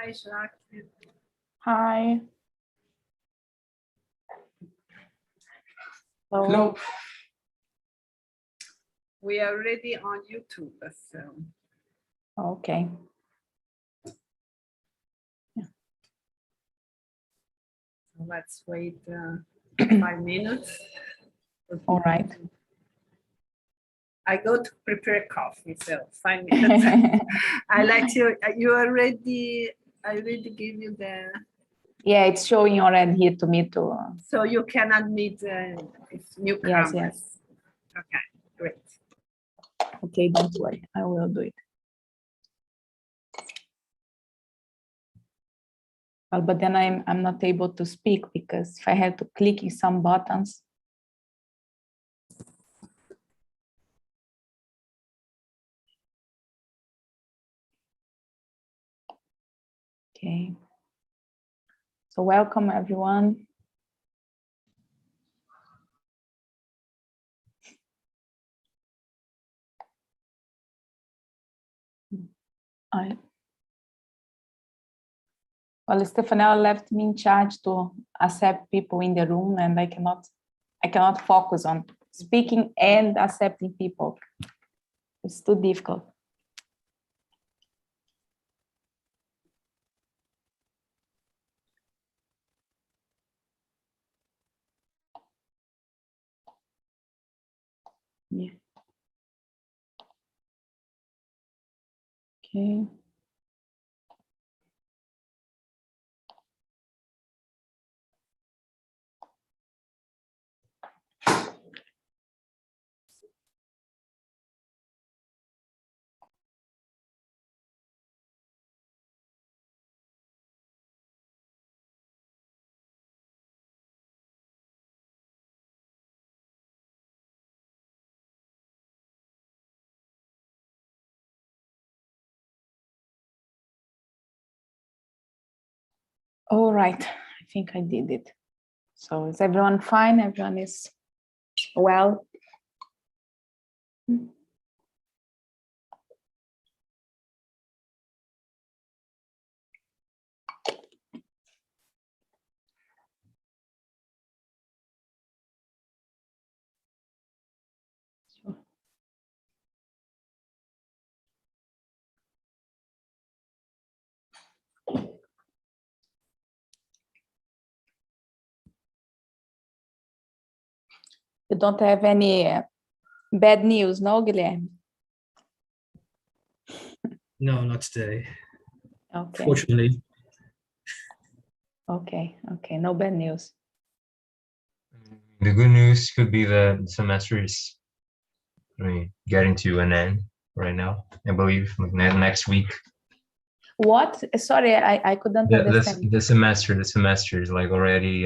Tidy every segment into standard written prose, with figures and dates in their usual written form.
Hi, Jacques. Hi. Hello. We are already on YouTube, so Okay. let's wait 5 minutes. All right. I go to prepare coffee, so 5 minutes. I let you. I already gave you the. Yeah, it's showing already here to me too. So you cannot meet newcomers. Yes. Okay, great. Okay, don't worry. I will do it. Well, but then I'm not able to speak because if I have to click in some buttons. Okay. So welcome everyone. Well, Stefanella left me in charge to accept people in the room, and I cannot focus on speaking and accepting people. It's too difficult. Yeah. Okay. All right, I think I did it. So is everyone fine? Everyone is well? Sure. You don't have any bad news, no, Guilherme? No, not today. Okay. Fortunately. Okay, no bad news. The good news could be that the semester is getting to an end right now, I believe, like next week. What? Sorry, I couldn't understand. The semester is like already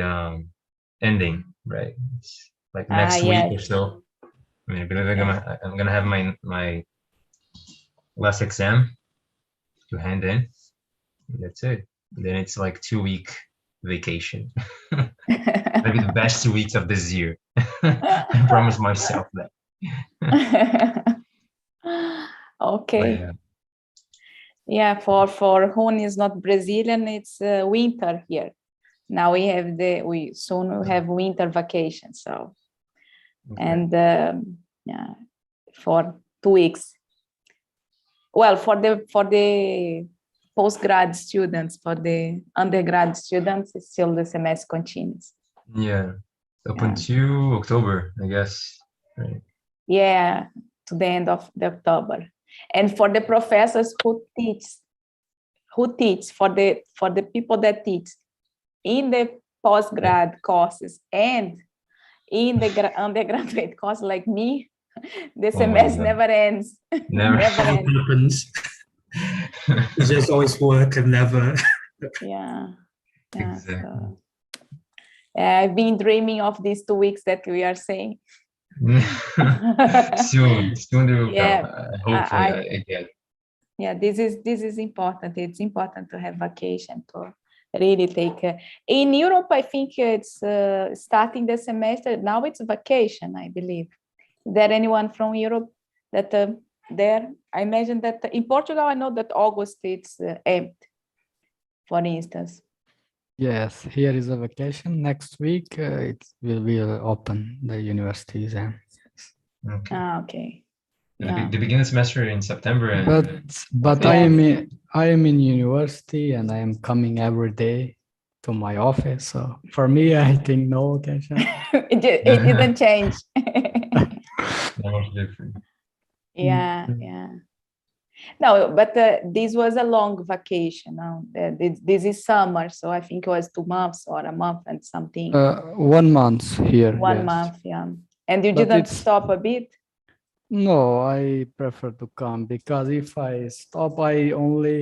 ending, right? It's like next week yeah. or so. I believe I'm gonna have my last exam to hand in. That's it. And then it's like 2-week vacation. Maybe the best 2 weeks of this year. I promise myself that. Okay. Yeah, for who is not Brazilian, it's winter here. Now we soon have winter vacation. So, okay. And yeah, for 2 weeks. Well, for the postgrad students, for the undergrad students, it's still the semester continues. Yeah, up until October, I guess. Right. Yeah, to the end of the October. And for the professors who teach for the people that teach in the postgrad courses and in the undergraduate course like me, the semester never ends. Never happens. It's just always work and never. Yeah. Exactly. So, I've been dreaming of these 2 weeks that we are saying. soon they will yeah, come. Hopefully, again. Yeah, this is important. It's important to have vacation to really take. In Europe, I think it's starting the semester now. It's vacation, I believe. Is there anyone from Europe that there? I imagine that in Portugal, I know that August it's empty. for instance. Yes, here is a vacation. Next week, it will open the universities. And Okay. Ah, okay. They Yeah. begin the semester in September, and but Yeah. I am in university and I am coming every day to my office. So for me, I think no vacation. It didn't change. not much different. Yeah, yeah. No, but this was a long vacation. No? This is summer, so I think it was 2 months or a month and something. 1 month here. 1 yes. month, yeah. And you But didn't it's- stop a bit? No, I prefer to come because if I stop, I only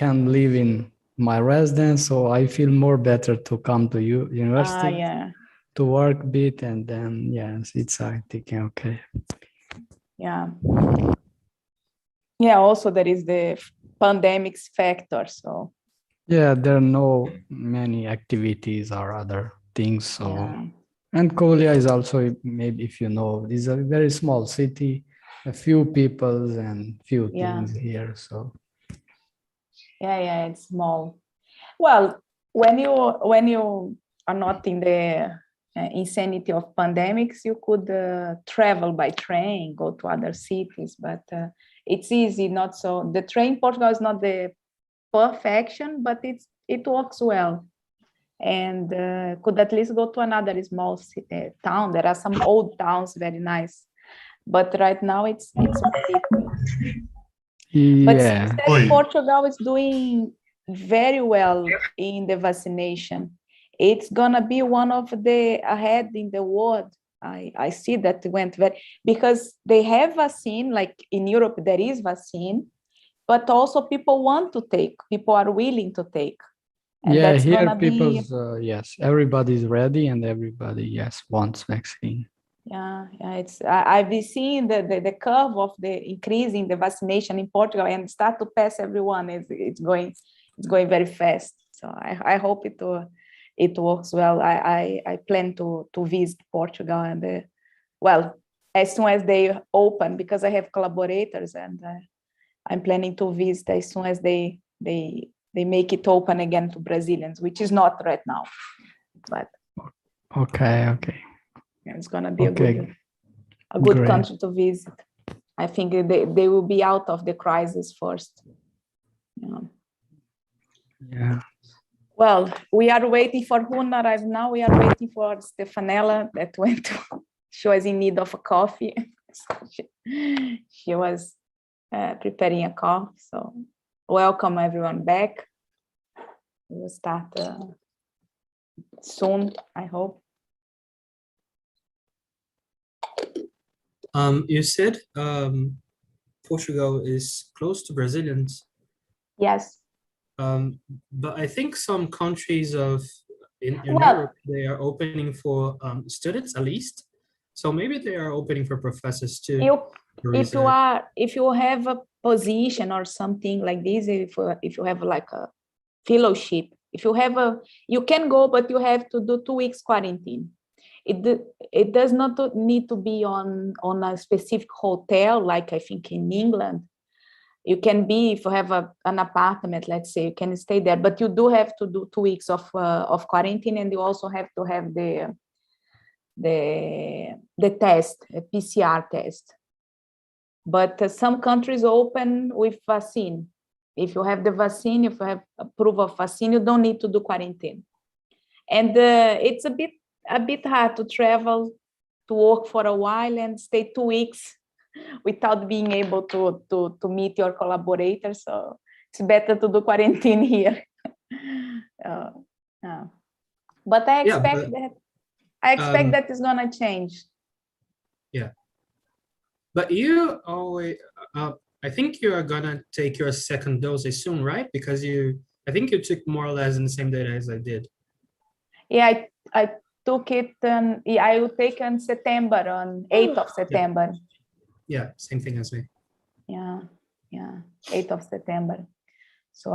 can live in my residence. So I feel more better to come to university Yeah, to work a bit, and then yes, it's I think okay. yeah. Yeah, also there is the pandemics factor, so Yeah, there are no many activities or other things. So yeah. and Korea is also, maybe if you know, is a very small city, a few peoples and few Yeah. things here. So Yeah, it's small. Well, when you are not in the insanity of pandemics, you could travel by train, go to other cities, but it's easy, not so. The train in Portugal is not the perfection, but it works well, and could at least go to another small town. There are some old towns, very nice, but right now it's difficult. But yeah. since that Portugal is doing very well in the vaccination, it's gonna be one of the ahead in the world. I see that it went very, because they have vaccine, like in Europe there is vaccine, but also people want to take, people are willing to take. And Yeah, that's here gonna be, people's yes, everybody's ready and everybody yes wants vaccine. yeah, it's I've been seeing the curve of the increase in the vaccination in Portugal and start to pass everyone. It's going very fast. So I hope it works well. I plan to visit Portugal and well, as soon as they open, because I have collaborators and I'm planning to visit as soon as they make it open again to Brazilians, which is not right now, but Okay. it's gonna be Okay. a good Great. country to visit. I think they will be out of the crisis first. Yeah. Yeah. Well, we are waiting for who not arrived now. We are waiting for Stefanella that went to, she was in need of a coffee. So she was preparing a coffee. So welcome everyone back. We will start soon, I hope. You said Portugal is close to Brazilians, Yes. but I think some countries in Well- Europe, they are opening for students at least. So maybe they are opening for professors too. If you have a position or something like this, if you have like a fellowship, you can go, but you have to do 2 weeks quarantine. It does not need to be on a specific hotel, like I think in England. You can be, if you have an apartment, let's say, you can stay there, but you do have to do 2 weeks of quarantine, and you also have to have the test, a PCR test. But some countries open with vaccine. If you have the vaccine, if you have approval of vaccine, you don't need to do quarantine. And it's a bit hard to travel, to work for a while and stay 2 weeks without being able to meet your collaborators. So it's better to do quarantine here. But I expect that it's gonna change. Yeah. But you always, I think you are gonna take your second dose soon, right? Because I think you took more or less in the same day as I did. Yeah, I took it, I will take in September, on 8th of September. Yeah, same thing as me. Yeah, 8th of September. So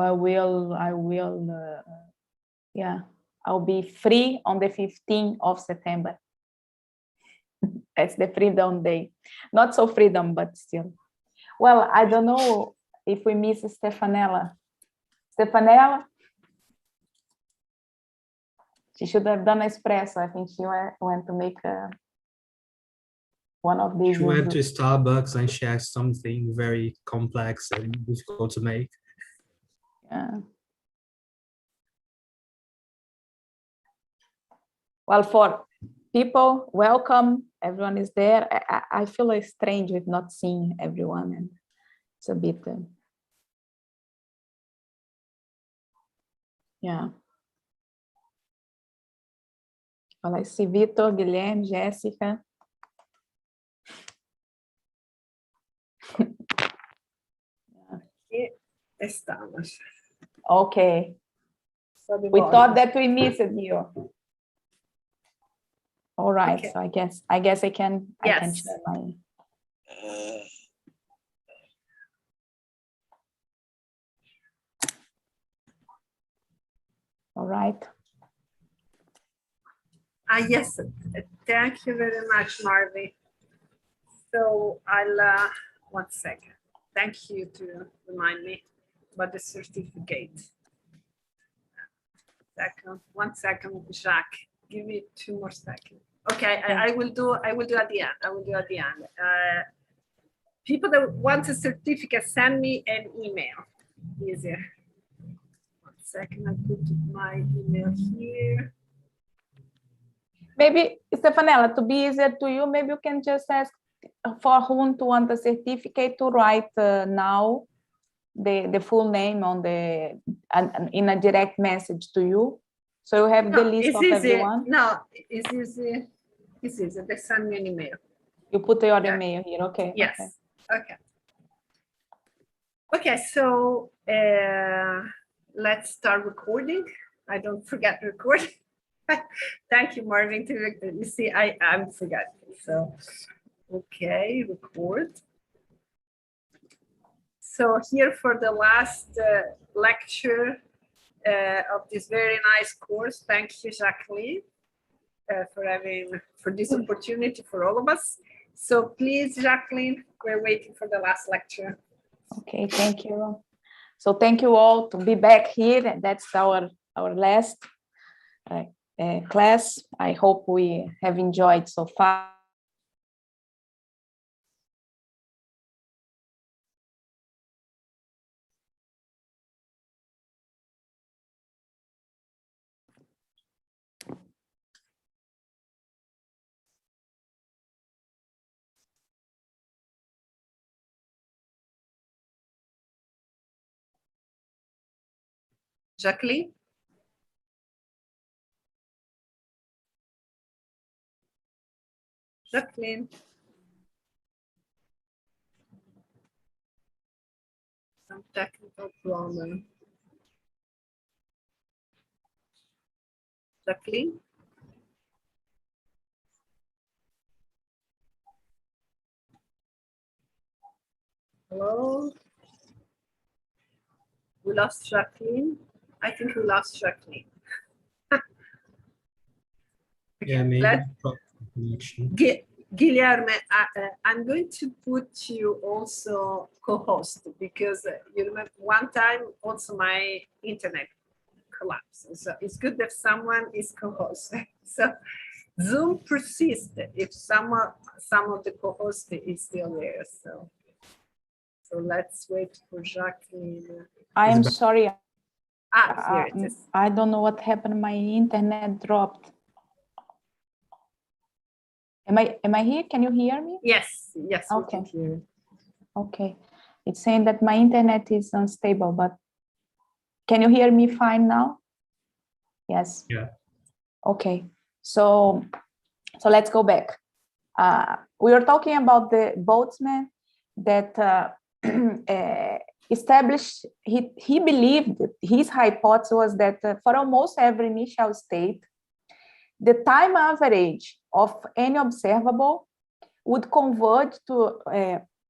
I'll be free on the 15th of September. That's the freedom day. Not so freedom, but still. Well, I don't know if we miss Stefanella. Stefanella? She should have done espresso. I think she went to make one of these. She went to Starbucks and she asked something very complex and difficult to make. Yeah. Well, for people, welcome. Everyone is there. I feel strange with not seeing everyone, and it's a bit. Yeah. Well, I see Vitor, Guilherme, Jéssica. Estamos. Okay. So the We volume. thought that we missed you. All right. Okay. So I guess I can Yes. share my. All right. Yes, thank you very much, Marvin. So I'll, 1 second. Thank you to remind me about the certificate. Second, 1 second, Jacques. Give me 2 more seconds. Okay, I will do at the end. I will do at the end. People that want a certificate, send me an email. Easier. 1 second, I put my email here. Maybe, Stefanella, to be easier to you, maybe you can just ask for whom to want a certificate to write now the full name on the in a direct message to you. So you have the list of everyone. No, it's easy. It's easy. They send me an email. You put your email here, okay? Yes. Okay. Okay. So let's start recording. I don't forget recording. Thank you, Marvin. You see, I'm forgetting. So, okay, record. So here for the last lecture of this very nice course. Thank you, Jacqueline, for this opportunity for all of us. So please, Jacqueline, we're waiting for the last lecture. Okay, thank you. So thank you all to be back here. That's our last class. I hope we have enjoyed so far. Jacqueline? Jacqueline? Some technical problem. Jacqueline? Hello? We lost Jacqueline. I think we lost Jacqueline. Yeah, maybe. Guilherme, I'm going to put you also co-host because you remember one time also my internet collapsed. So it's good that someone is co-host. So Zoom persists if some of the co-host is still there. So let's wait for Jacqueline. I'm sorry. Here it is. I don't know what happened. My internet dropped. Am I here? Can you hear me? Yes, Okay. we can hear. Okay. It's saying that my internet is unstable, but can you hear me fine now? Yes. Yeah. Okay. So let's go back. We were talking about the Boltzmann that established, he believed, his hypothesis was that for almost every initial state, the time average of any observable would converge to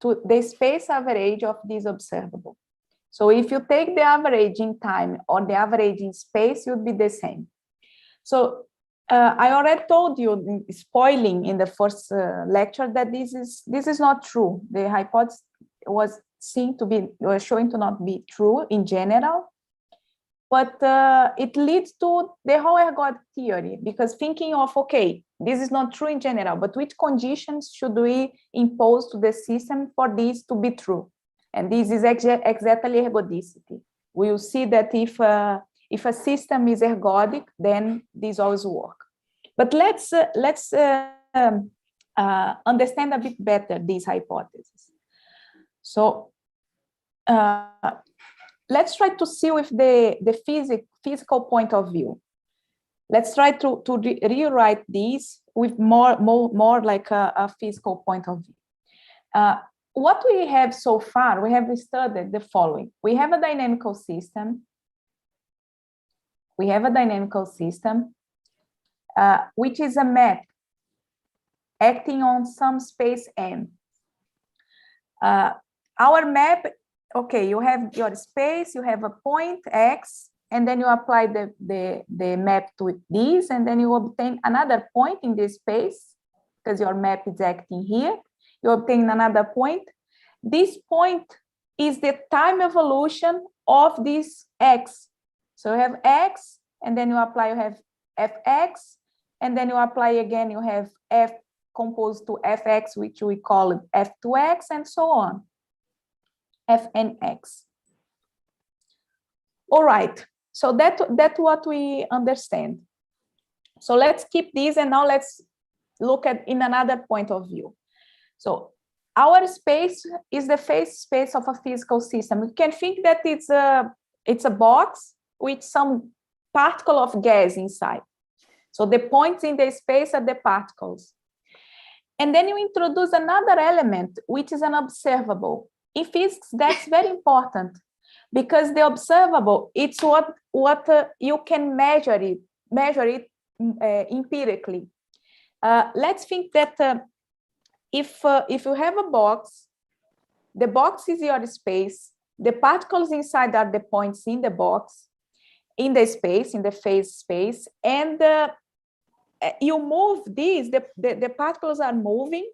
the space average of this observable. So if you take the average in time or the average in space, it would be the same. So I already told you, spoiling in the first lecture, that this is not true. The hypothesis was showing to not be true in general. but it leads to the whole ergodic theory, because thinking of, okay, this is not true in general, but which conditions should we impose to the system for this to be true? And this is exactly ergodicity. We will see that if a system is ergodic, then this always work. But let's understand a bit better these hypotheses. So let's try to see with the physical point of view. Let's try to rewrite these with more like a physical point of view. What we have so far, we have studied the following. We have a dynamical system. We have a dynamical system, which is a map acting on some space M. Our map, okay, you have your space, you have a point X, and then you apply the map to this, and then you obtain another point in this space, because your map is acting here. You obtain another point. This point is the time evolution of this X. So you have X, and then you apply, you have Fx, and then you apply again, you have F composed to Fx, which we call F2x, and so on, Fnx. All right, so that's what we understand. So let's keep this, and now let's look at in another point of view. So our space is the phase space of a physical system. You can think that it's a box with some particle of gas inside. So the points in the space are the particles. And then you introduce another element, which is an observable. In physics, that's very important, because the observable, it's what you can measure it empirically. Let's think that if you have a box, the box is your space, the particles inside are the points in the box, in the space, in the phase space, and you move these, the particles are moving,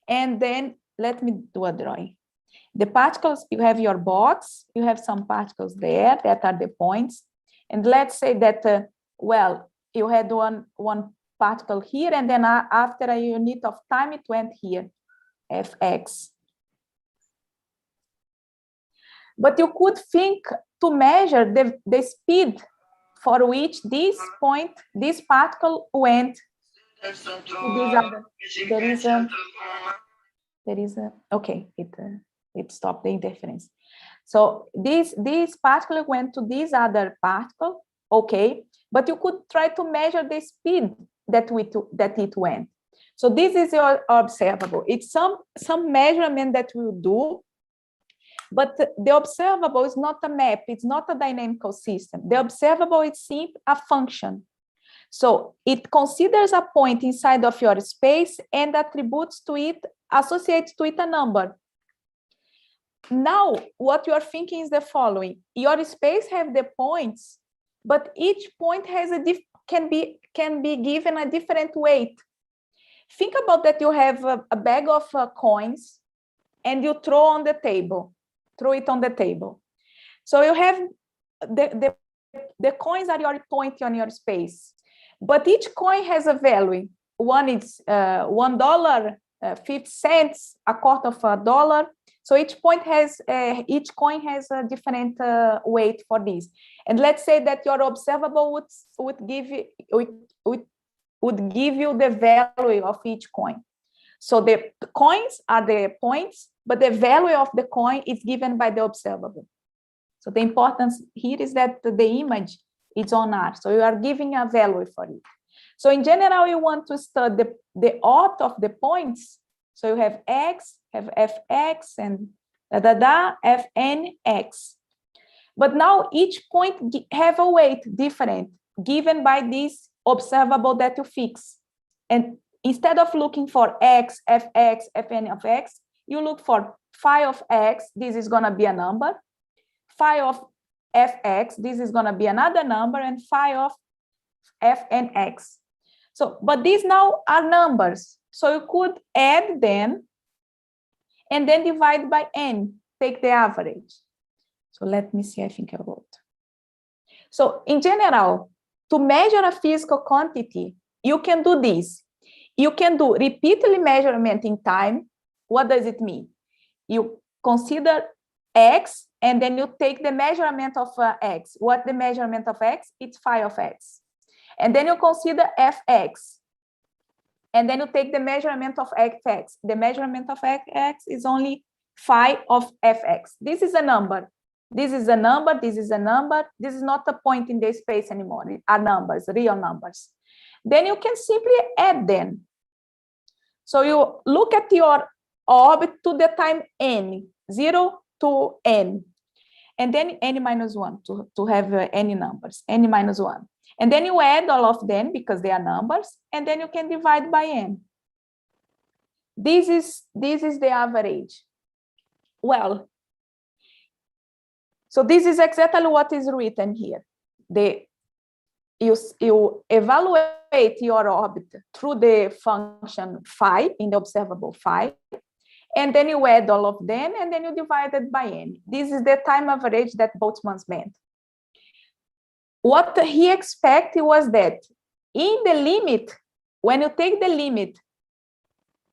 and then let me do a drawing. The particles, you have your box, you have some particles there that are the points, and let's say that, well, you had one particle here, and then after a unit of time, it went here, Fx. But you could think to measure the speed for which this particle went to this other. There is a okay, it stopped the interference. So this particle went to this other particle, okay, but you could try to measure the speed that it went. So this is your observable. It's some measurement that we'll do, but the observable is not a map, it's not a dynamical system. The observable is simply a function. So it considers a point inside of your space and attributes to it, associates to it a number. Now, what you are thinking is the following. Your space have the points, but each point has can be given a different weight. Think about that you have a bag of coins and you throw it on the table. So you have the coins are your point on your space, but each coin has a value. One is $1.50, a quarter of a dollar. So each coin has a different weight for this. And let's say that your observable would give you the value of each coin. So the coins are the points, but the value of the coin is given by the observable. So the importance here is that the image is on R. So you are giving a value for it. So in general, you want to study the aught of the points. So you have X, have Fx, and Fnx. But now each point have a weight different, given by this observable that you fix. And instead of looking for X, Fx, Fn of X, you look for phi of X, this is gonna be a number, phi of Fx, this is gonna be another number, and phi of Fnx. So, but these now are numbers. So you could add them and then divide by n, take the average. So let me see, I think I wrote. So in general, to measure a physical quantity, you can do this. You can do repeatedly measurement in time. What does it mean? You consider x, and then you take the measurement of x. What the measurement of x? It's phi of x. And then you consider fx. And then you take the measurement of fx. The measurement of fx is only phi of fx. This is a number. This is a number. This is a number. This is not a point in the space anymore. It are numbers, real numbers. Then you can simply add them. So you look at your orbit to the time n, 0 to n, and then n minus 1 to have any numbers, n minus 1. And then you add all of them because they are numbers, and then you can divide by n. This is the average. Well, so this is exactly what is written here. You evaluate your orbit through the function phi in the observable phi, and then you add all of them, and then you divide it by n. This is the time average that Boltzmann's meant. What he expected was that in the limit, when you take the limit,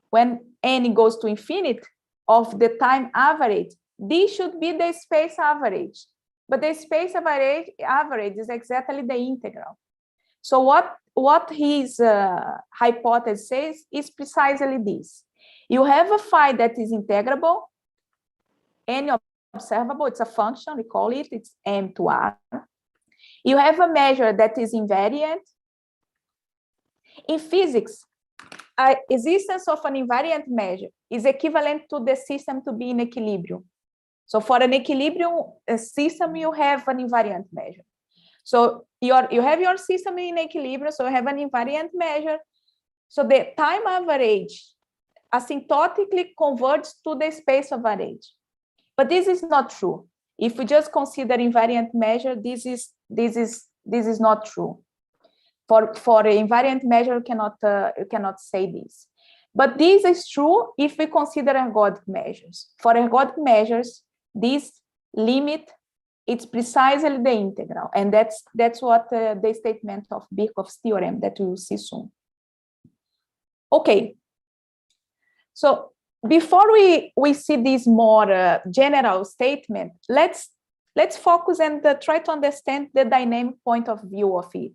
when n goes to infinity of the time average, this should be the space average. But the space average is exactly the integral. So what his hypothesis says is precisely this. You have a phi that is integrable, n observable, it's a function, we call it, it's m to r. You have a measure that is invariant. In physics, existence of an invariant measure is equivalent to the system to be in equilibrium. So for an equilibrium system, you have an invariant measure. So you have your system in equilibrium, so you have an invariant measure. So the time average asymptotically converges to the space average. But this is not true. If we just consider invariant measure, this is not true. For an invariant measure, you cannot say this. But this is true if we consider ergodic measures. For ergodic measures, this limit, it's precisely the integral, and that's what the statement of Birkhoff's theorem that we will see soon. Okay, so before we see this more general statement, let's focus and try to understand the dynamic point of view of it,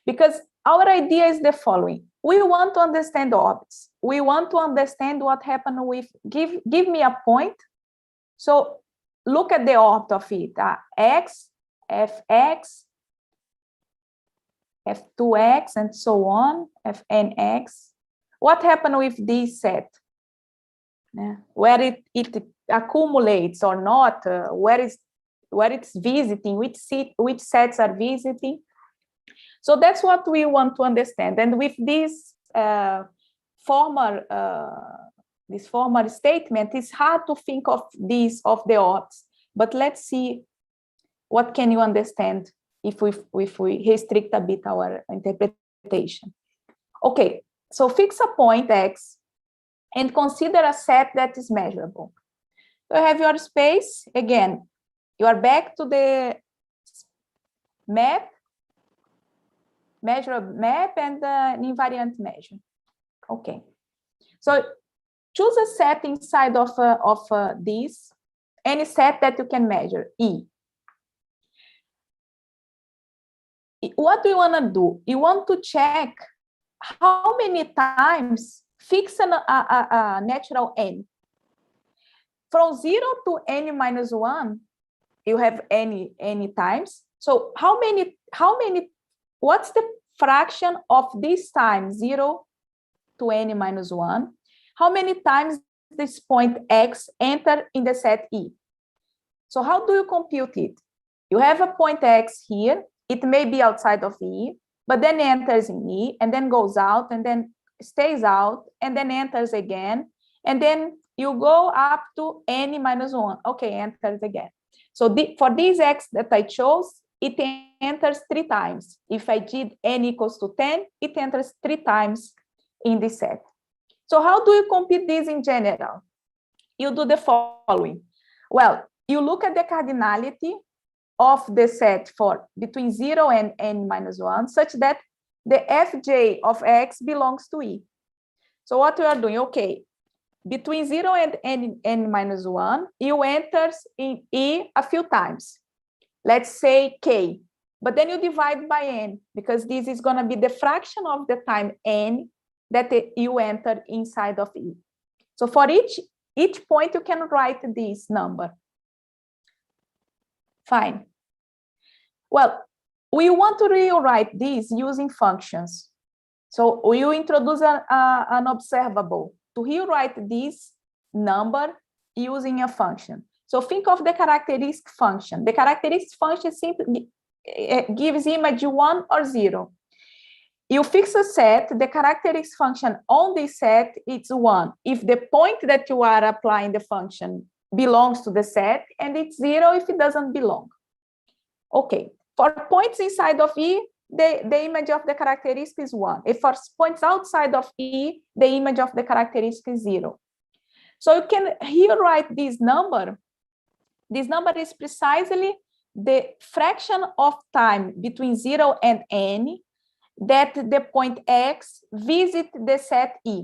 because our idea is the following: we want to understand orbits. We want to understand what happened with give me a point. So look at the orbit of it, x, fx, f2x, and so on, fnx. What happened with this set? Where it accumulates or not, where it's visiting, which sets are visiting. So that's what we want to understand. And with this former statement, it's hard to think of the orbits. But let's see what can you understand if we restrict a bit our interpretation. Okay, so fix a point x and consider a set that is measurable. So you have your space. Again, you are back to the map, measurable map, and an invariant measure. Okay, so choose a set inside of this, any set that you can measure, E. What do you want to do? You want to check how many times fix a natural n. From 0 to n minus 1, you have any times. So how many, what's the fraction of this time, 0 to n minus 1? How many times this point x enter in the set E? So how do you compute it? You have a point x here. It may be outside of E, but then enters in E, and then goes out, and then stays out, and then enters again, and then you go up to n minus 1. Okay, enters again. So for this x that I chose, it enters 3 times. If I did n equals to 10, it enters 3 times in this set. So how do you compute this in general? You do the following. Well, you look at the cardinality of the set for between 0 and n minus 1, such that the fj of x belongs to E. So what we are doing, okay, between 0 and n minus 1, you enters in E a few times. Let's say k, but then you divide by n, because this is going to be the fraction of the time n that you enter inside of E. So for each point, you can write this number. Fine. Well, we want to rewrite this using functions. So we will introduce an observable to rewrite this number using a function. So think of the characteristic function. The characteristic function simply gives image 1 or 0. You fix a set, the characteristic function on this set is 1. If the point that you are applying the function belongs to the set, and it's 0 if it doesn't belong. Okay, for points inside of E, the image of the characteristic is 1. If for points outside of E, the image of the characteristic is 0. So you can rewrite this number. This number is precisely the fraction of time between 0 and n that the point x visit the set E.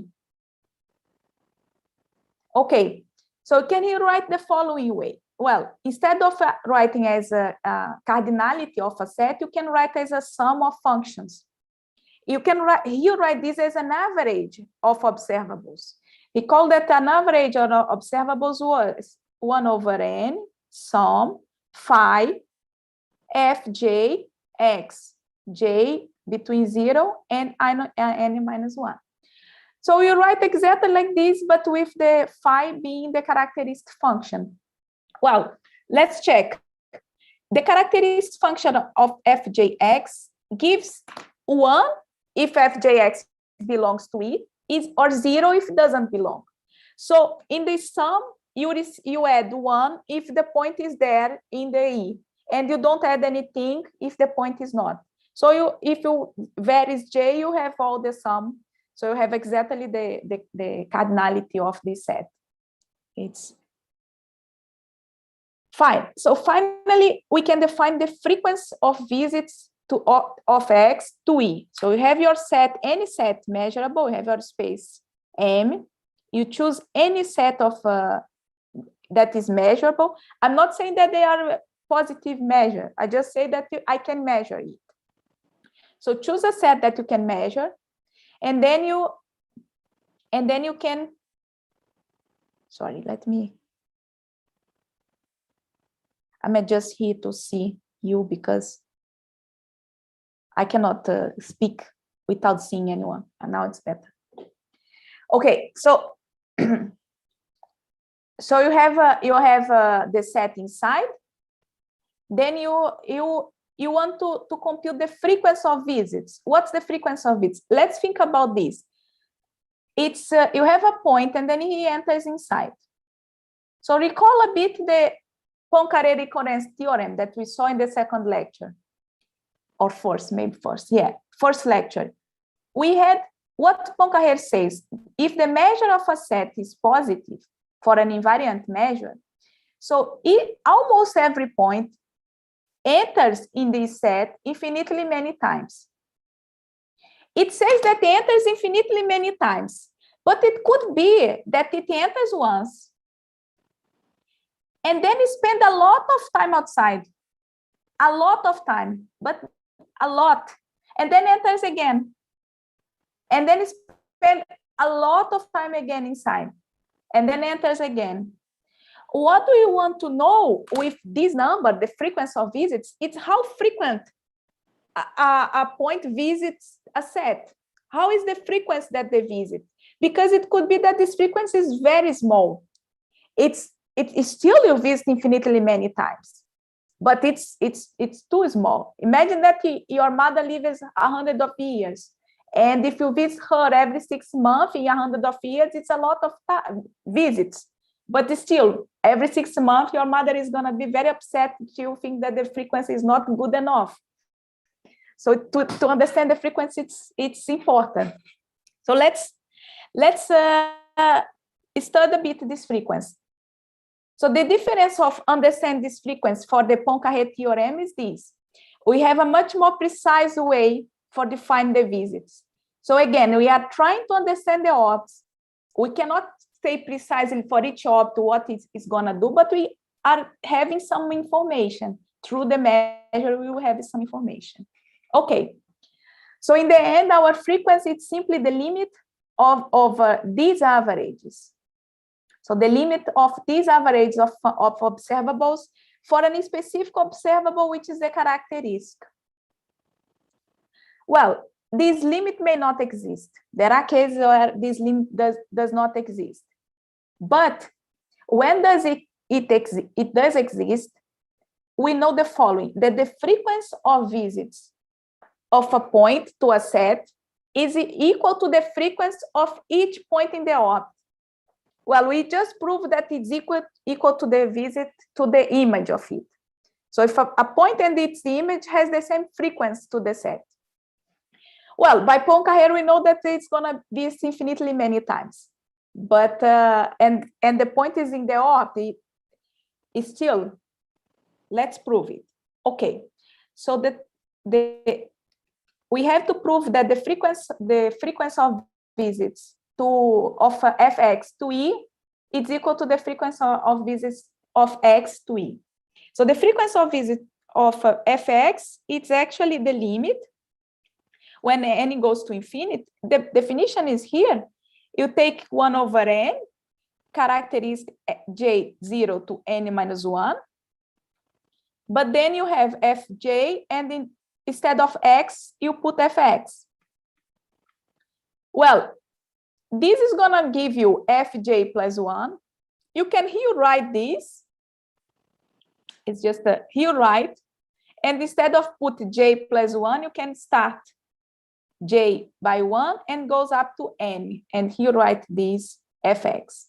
Okay, so can you write the following way? Well, instead of writing as a cardinality of a set, you can write as a sum of functions. You can write this as an average of observables. We call that an average of observables was 1 over n sum phi fj x j between 0 and n minus 1. So you write exactly like this, but with the phi being the characteristic function. Well, let's check. The characteristic function of fjx gives 1 if fjx belongs to E, or 0 if it doesn't belong. So in the sum, you add 1 if the point is there in the E, and you don't add anything if the point is not. So if you varies j, you have all the sum. So you have exactly the cardinality of this set. It's fine. So finally, we can define the frequency of visits of x to E. So you have your set, any set measurable, you have your space M. You choose any set of that is measurable. I'm not saying that they are positive measure. I just say that I can measure it. So choose a set that you can measure, and then you can, sorry, I'm just here to see you because I cannot speak without seeing anyone, and now it's better. Okay, so so you have the set inside. Then you want to compute the frequency of visits. What's the frequency of visits? Let's think about this. It's you have a point, and then he enters inside. So recall a bit the Ponca recurrence theorem that we saw in the second lecture, or first, maybe first. Yeah, first lecture. We had what Ponca here says: if the measure of a set is positive for an invariant measure, so almost every point enters in this set infinitely many times. It says that it enters infinitely many times, but it could be that it enters once and then it spends a lot of time outside, a lot of time, but a lot, and then enters again, and then it spends a lot of time again inside, and then enters again. What do you want to know with this number, the frequency of visits? It's how frequent a point visits a set. How is the frequency that they visit? Because it could be that this frequency is very small. It is still you visit infinitely many times, but it's too small. Imagine that your mother lives 100 of years, and if you visit her every 6 months in 100 of years, it's a lot of visits. But still, every 6 months, your mother is going to be very upset if you think that the frequency is not good enough. So to understand the frequency, it's important. So let's study a bit this frequency. So the difference of understand this frequency for the Ponca theorem is this. We have a much more precise way for defining the visits. So again, we are trying to understand the orbs. We cannot say precisely for each orb what it's going to do, but we are having some information. Through the measure, we will have some information. Okay. So in the end, our frequency is simply the limit of these averages. So the limit of these averages of observables for any specific observable, which is the characteristic. Well, this limit may not exist. There are cases where this limit does not exist. But when does it does exist, we know the following, that the frequency of visits of a point to a set is equal to the frequency of each point in the orbit. Well, we just proved that it's equal to the visit to the image of it. So if a point and its image has the same frequency to the set. Well, by Ponca here, we know that it's going to be infinitely many times. But, and the point is in the orbit, is still, let's prove it. Okay, so we have to prove that the frequency of visits of fx to e is equal to the frequency of visits of x to e. So the frequency of visit of fx, it's actually the limit when n goes to infinity. The definition is here. You take 1 over n, characteristic j0 to n minus 1, but then you have fj, and instead of x, you put fx. Well, this is going to give you fj plus 1. You can here write this. It's just here write. And instead of put j plus 1, you can start j by 1 and goes up to n. And here write this fx.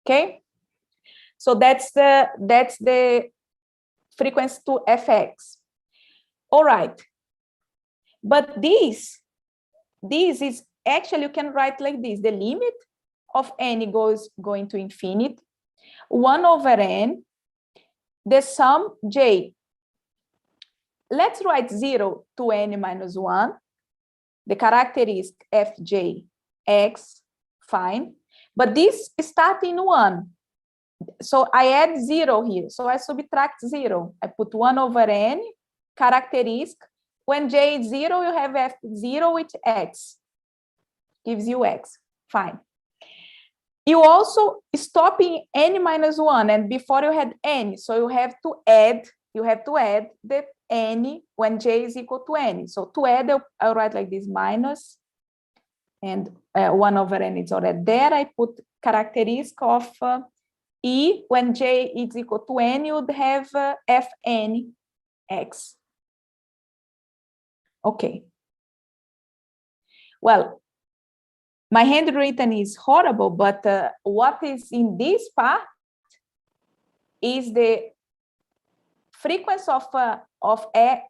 Okay? So that's the frequency to fx. All right. But this is actually, you can write like this, the limit of n going to infinity, 1 over n, the sum j. Let's write 0 to n minus 1, the characteristic fj x, fine. But this starts in 1. So I add 0 here. So I subtract 0. I put 1 over n, characteristic. When j is 0, you have f0 with x. Gives you x. Fine. You also stop in n minus 1, and before you had n. So you have to add the n when j is equal to n. So to add, I'll write like this, minus, and 1 over n is already there. I put characteristic of e when j is equal to n, you would have fn x. Okay. Well, my handwritten is horrible, but what is in this part is the frequency of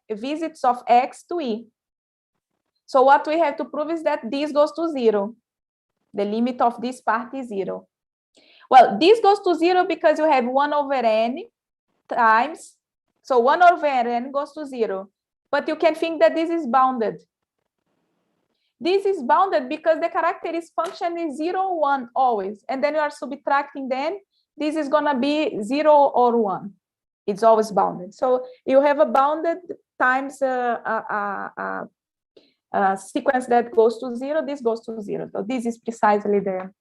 visits of x to e. So what we have to prove is that this goes to 0. The limit of this part is 0. Well, this goes to 0 because you have 1 over n times. So 1 over n goes to 0. But you can think that this is bounded. This is bounded because the characteristic function is 0, 1 always. And then you are subtracting then. This is going to be 0 or 1. It's always bounded. So you have a bounded times a sequence that goes to 0. This goes to 0. So this is precisely the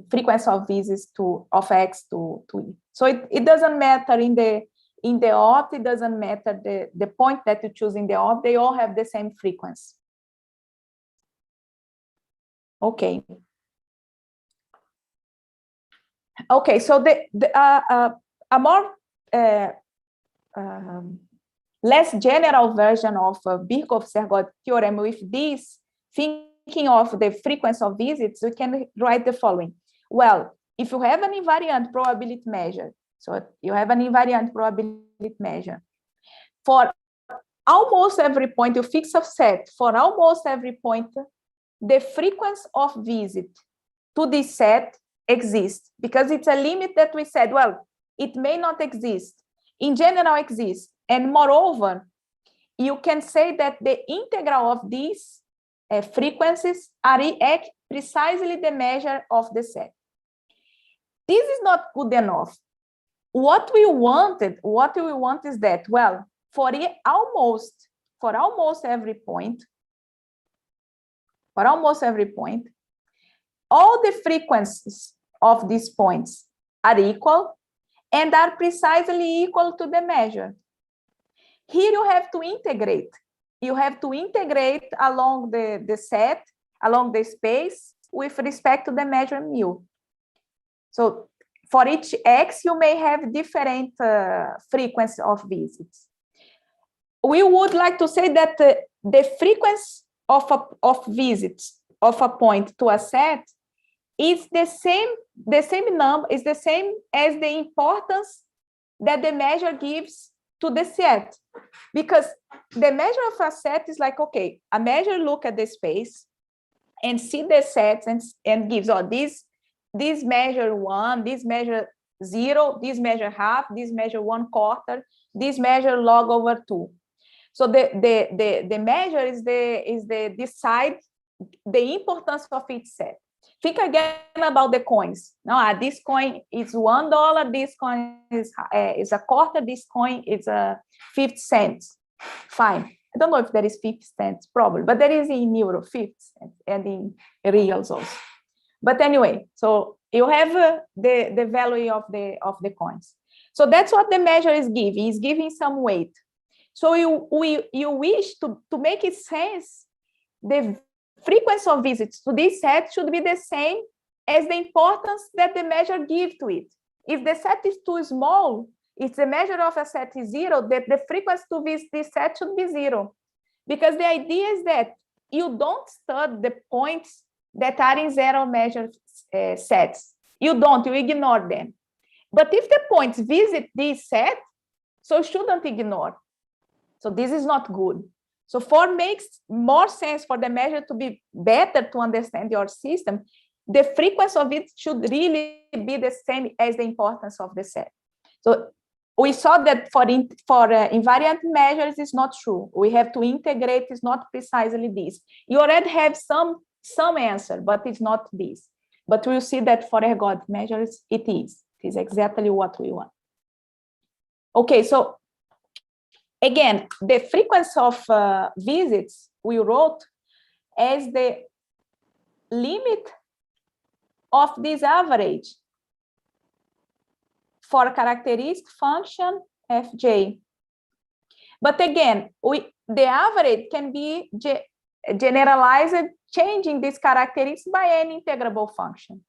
frequency of visits of x to e. So it doesn't matter in the opt, it doesn't matter the point that you choose in the opt, they all have the same frequency. Okay. Okay, so a more less general version of Birkhoff's ergodic theorem with this, thinking of the frequency of visits, we can write the following. Well, if you have an invariant probability measure, so you have an invariant probability measure, for almost every point, you fix a set, for almost every point, the frequency of visit to this set exist, because it's a limit that we said, well, it may not exist, in general exists. And moreover, you can say that the integral of these frequencies are precisely the measure of the set. This is not good enough. What we want is that, well, for almost every point, all the frequencies of these points are equal and are precisely equal to the measure. Here you have to integrate. You have to integrate along the set, along the space, with respect to the measure mu. So for each x, you may have different frequency of visits. We would like to say that the frequency of visits of a point to a set is the same number, is the same as the importance that the measure gives to the set. Because the measure of a set is like, okay, a measure look at the space and see the sets and gives, oh, this measure 1, this measure 0, this measure half, this measure 1/4, this measure log over 2. So the measure is the decide the importance of each set. Think again about the coins. Now, this coin is $1. This coin is a quarter. This coin is 50 cents. Fine. I don't know if there is 50 cents, probably, but there is in euro 50 cents and in reals also. But anyway, so you have the value of the coins. So that's what the measure is giving. It's giving some weight. So you wish to make it sense, the frequency of visits to this set should be the same as the importance that the measure gives to it. If the set is too small, if the measure of a set is 0, the frequency to visit this set should be 0. Because the idea is that you don't study the points that are in 0 measure sets. You ignore them. But if the points visit this set, so you shouldn't ignore. So this is not good. So makes more sense for the measure to be better to understand your system, the frequency of it should really be the same as the importance of the set. So we saw that for invariant measures, it's not true. We have to integrate, it's not precisely this. You already have some answer, but it's not this. But we'll see that for ergodic measures, it is. It is exactly what we want. Okay, so again, the frequency of visits we wrote as the limit of this average for a characteristic function fj. But again, the average can be generalized changing this characteristic by any integrable function.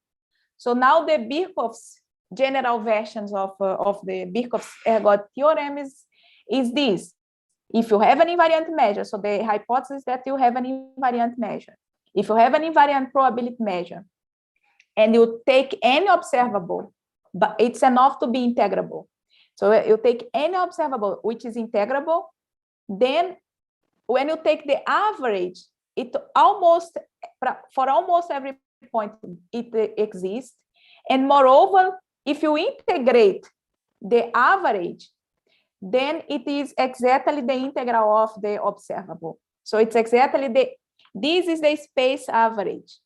So now the Birkhoff's general versions of the Birkhoff's ergodic theorem is this. If you have an invariant measure, so the hypothesis that you have an invariant measure. If you have an invariant probability measure and you take any observable, but it's enough to be integrable. So you take any observable which is integrable, then when you take the average, for almost every point it exists. And moreover, if you integrate the average, then it is exactly the integral of the observable. So it's exactly this is the space average.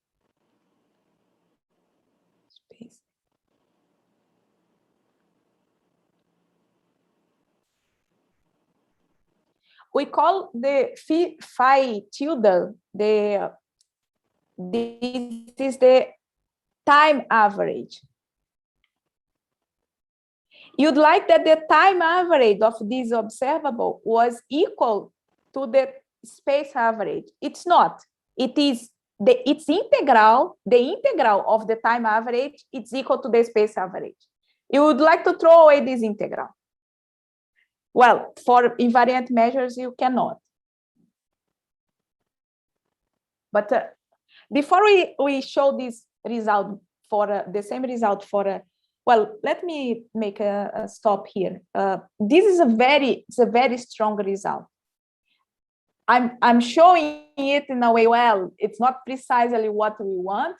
We call the phi tilde, this is the time average. You'd like that the time average of this observable was equal to the space average. It's not. It is its integral, the integral of the time average, it's equal to the space average. You would like to throw away this integral. Well, for invariant measures, you cannot. But before we show this result for the same result for well, let me make a stop here. This is a very strong result. I'm showing it in a way, well, it's not precisely what we want,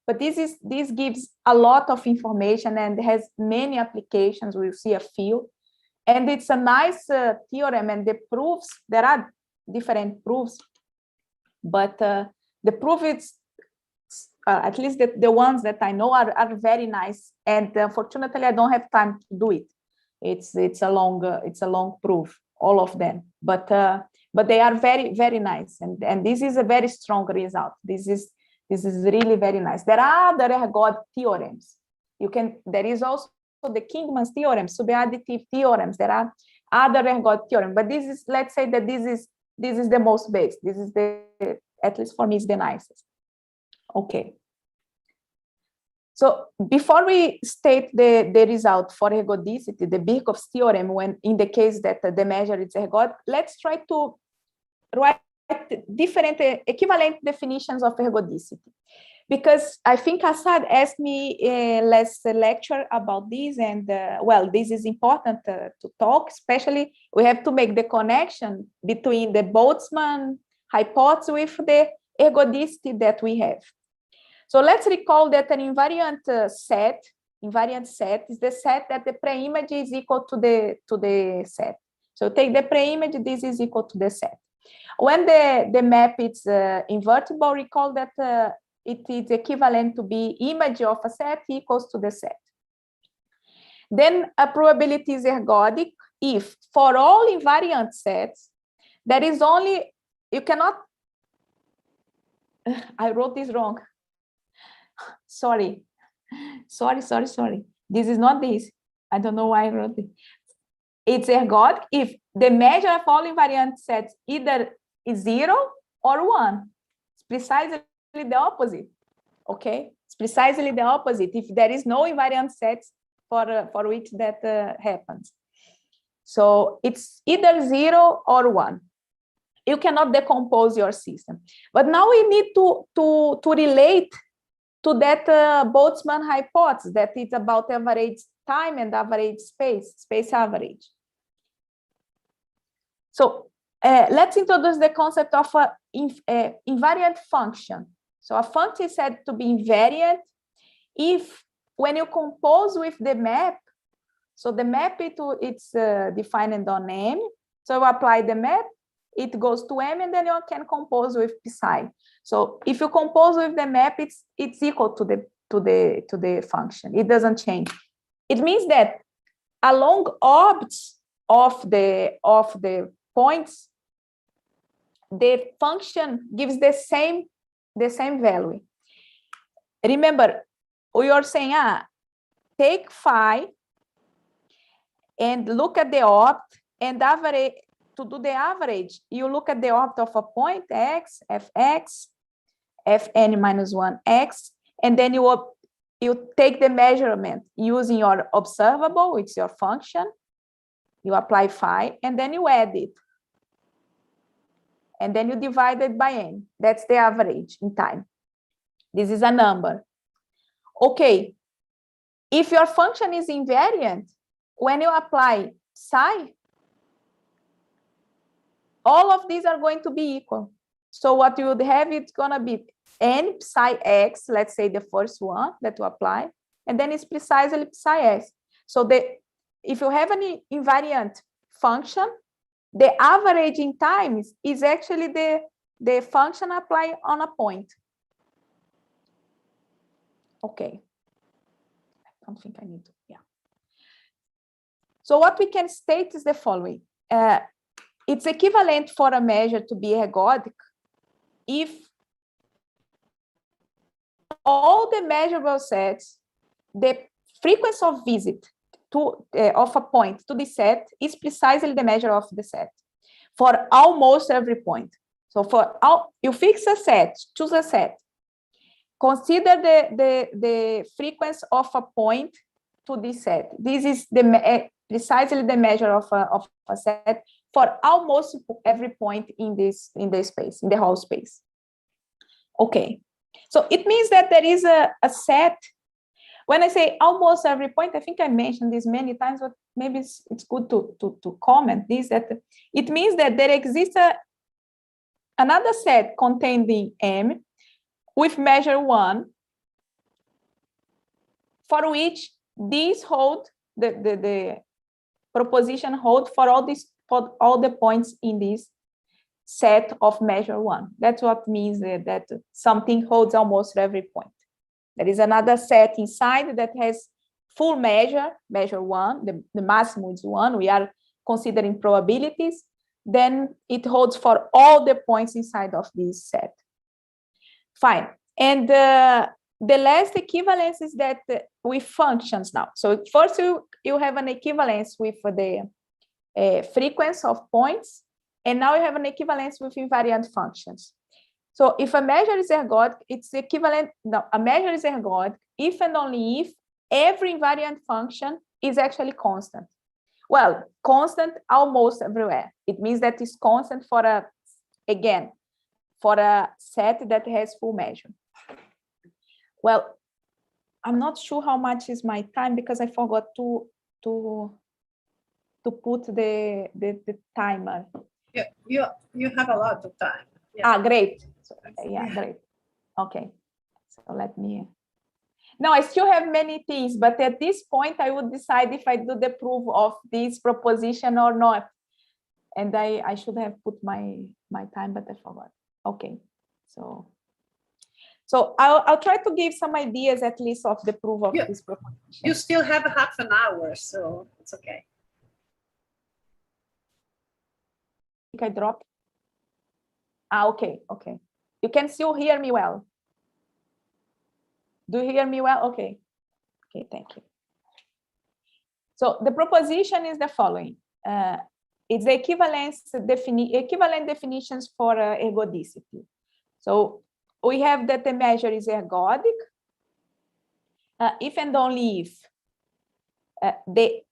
but this gives a lot of information and has many applications. We'll see a few. And it's a nice theorem, and the proofs, there are different proofs, but the proof is, at least the ones that I know are very nice. And unfortunately, I don't have time to do it. It's a long proof, all of them. But they are very, very nice. And this is a very strong result. This is really very nice. There are other ergodic theorems. There is also the Kingman's theorem, subadditive theorems. There are other ergodic theorems, but this is, let's say that this is the most base. This is at least for me, is the nicest. Okay. So before we state the result for ergodicity, the Birchhoff's theorem, when in the case that the measure is ergodic, let's try to write different equivalent definitions of ergodicity. Because I think Assad asked me last lecture about this, and well, this is important to talk, especially we have to make the connection between the Boltzmann hypothesis with the ergodicity that we have. So let's recall that an invariant set is the set that the preimage is equal to the set. So take the preimage, this is equal to the set. When the map is invertible, recall that it is equivalent to be image of a set equals to the set. Then a probability is ergodic if for all invariant sets, there is only, you cannot, I wrote this wrong. Sorry. This is not this. I don't know why I wrote it. It's ergodic if the measure of all invariant sets either is 0 or 1. It's precisely the opposite. Okay, it's precisely the opposite if there is no invariant sets for which that happens. So it's either 0 or 1. You cannot decompose your system. But now we need to relate to that Boltzmann hypothesis that it's about average time and average space average. So let's introduce the concept of an invariant function. So a function is said to be invariant if when you compose with the map, so the map it's defined on M. So you apply the map, it goes to M, and then you can compose with psi. So if you compose with the map, it's equal to the function. It doesn't change. It means that along orbits of the points, the function gives the same value. Remember, we are saying, take phi and look at the orbit and average. To do the average, you look at the orbit of a point x, fx, fn minus 1x, and then you take the measurement using your observable, it's your function, you apply phi, and then you add it. And then you divide it by n. That's the average in time. This is a number. Okay, if your function is invariant, when you apply psi, all of these are going to be equal. So what you would have, it's going to be n psi x, let's say the first one that you apply, and then it's precisely psi s. So if you have an invariant function, the average in time is actually the function applied on a point. Okay. I don't think I need to, yeah. So what we can state is the following. It's equivalent for a measure to be ergodic if all the measurable sets, the frequency of visit of a point to the set is precisely the measure of the set for almost every point. So you fix a set, choose a set, consider the frequency of a point to this set. This is precisely the measure of a set for almost every point in the space, in the whole space. Okay, so it means that there is a set. When I say almost every point, I think I mentioned this many times, but maybe it's good to comment this, that it means that there exists another set containing M with measure 1 for which these hold, the proposition hold for all the points in this set of measure one. That's what means that something holds almost every point. There is another set inside that has full measure one, the maximum is one, we are considering probabilities, then it holds for all the points inside of this set. Fine. And the last equivalence is that with functions now. So first you have an equivalence with the frequency of points, and now you have an equivalence with invariant functions. So if a measure is ergodic, it's equivalent, no, a measure is ergodic if and only if every invariant function is actually constant. Well, constant almost everywhere. It means that it's constant for a set that has full measure. Well, I'm not sure how much is my time because I forgot to put the timer. Yeah, you have a lot of time. Yeah. Great. So, yeah, great. Okay. So let me. No, I still have many things, but at this point, I would decide if I do the proof of this proposition or not. And I should have put my time, but I forgot. Okay. So I'll try to give some ideas at least of the proof of this proposition. You still have half an hour, so it's okay. I think I dropped. Okay. You can still hear me well. Do you hear me well? Okay, thank you. So the proposition is the following. It's the equivalent definitions for ergodicity. So we have that the measure is ergodic if and only if the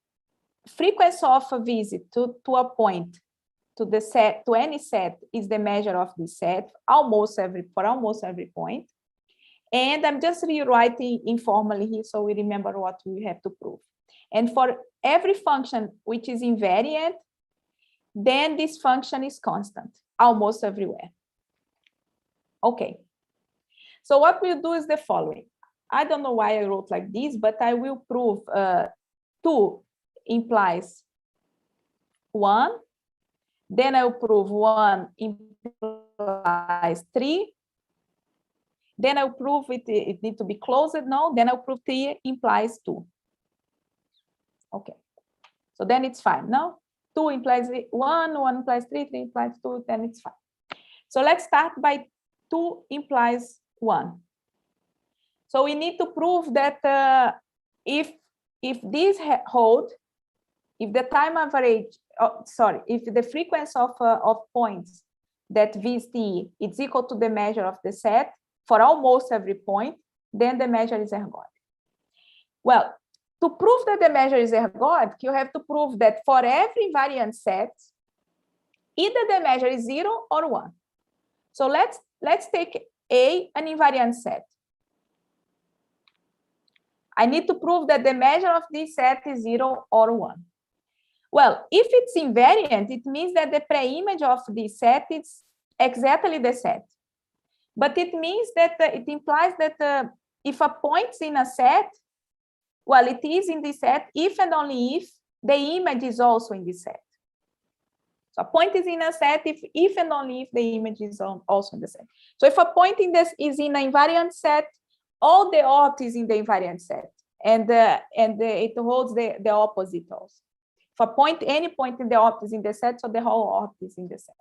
frequency of a visit to a point, to any set, is the measure of the set for almost every point. And I'm just rewriting informally here so we remember what we have to prove. And for every function which is invariant, then this function is constant almost everywhere. Okay. So what we'll do is the following. I don't know why I wrote like this, but I will prove 2 implies 1. Then I'll prove 1 implies 3. Then I'll prove it needs to be closed now. Then I'll prove 3 implies 2. Okay. So then it's fine. Now 2 implies 1, 1 implies 3, 3 implies 2, then it's fine. So let's start by 2 implies 1. So we need to prove that if these hold, if the time average, if the frequency of points that visit is equal to the measure of the set for almost every point, then the measure is ergodic. Well, to prove that the measure is ergodic, you have to prove that for every invariant set, either the measure is 0 or 1. So let's take A, an invariant set. I need to prove that the measure of this set is 0 or 1. Well, if it's invariant, it means that the preimage of this set is exactly the set. But it means that it implies that if a point is in a set, well, it is in this set if and only if the image is also in this set. So a point is in a set if and only if the image is also in the set. So if a point in this is in an invariant set, all the opt is in the invariant set, and it holds the opposite also. If a point, any point in the opt is in the set, so the whole opt is in the set.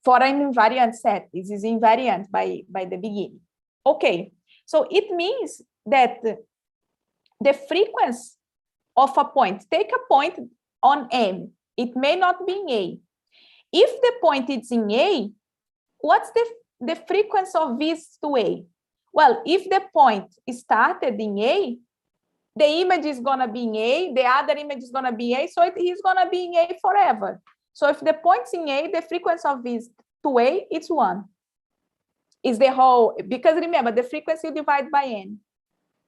For an invariant set, this is invariant by the beginning. Okay, so it means that the frequency of a point, take a point on M, it may not be in A. If the point is in A, what's the frequency of visits to A? Well, if the point started in A, the image is going to be in A, the other image is going to be A, so it is going to be in A forever. So if the point's in A, the frequency of visit to A, it's 1. Is the whole, because remember, the frequency you divide by N.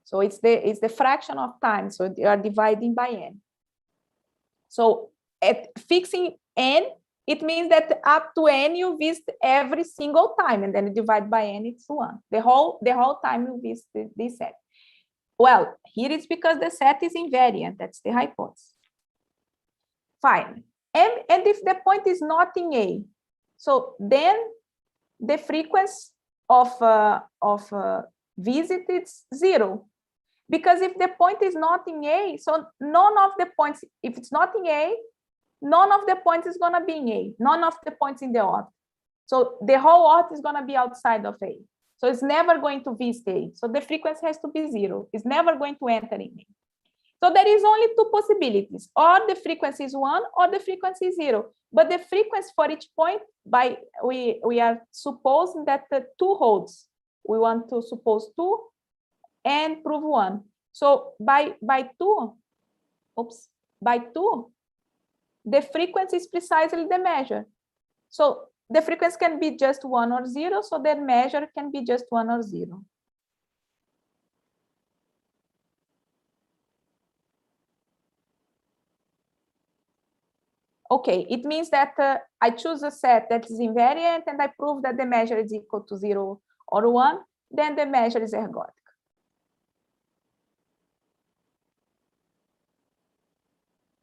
So it's the fraction of time, so you are dividing by N. So at fixing N, it means that up to N you visit every single time, and then you divide by N, it's 1. The whole time you visit this set. Well, here it's because the set is invariant. That's the hypothesis. Fine. And if the point is not in A, so then the frequency of visit is 0. Because if the point is not in A, so none of the points, if it's not in A, none of the points is going to be in A, none of the points in the orbit. So the whole orbit is going to be outside of A. So it's never going to visit A. So the frequency has to be 0. It's never going to enter in A. So there is only two possibilities, or the frequency is 1 or the frequency is 0. But the frequency for each point, we are supposing that the 2 holds. We want to suppose 2 and prove 1. So by 2, the frequency is precisely the measure. So the frequency can be just 1 or 0, so the measure can be just 1 or 0. Okay, it means that I choose a set that is invariant and I prove that the measure is equal to 0 or 1, then the measure is ergodic.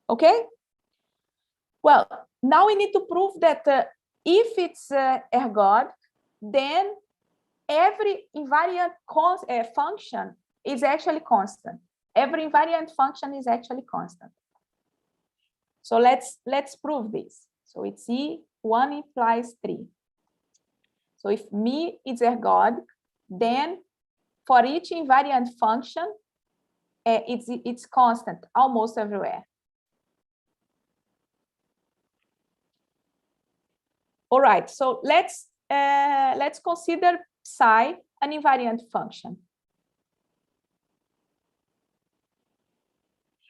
Okay? Well, now we need to prove that if it's ergodic, then every invariant function is actually constant. Every invariant function is actually constant. So let's prove this. So it's E1 implies 3. So if me is ergodic, then for each invariant function, it's constant almost everywhere. All right, so let's consider psi an invariant function.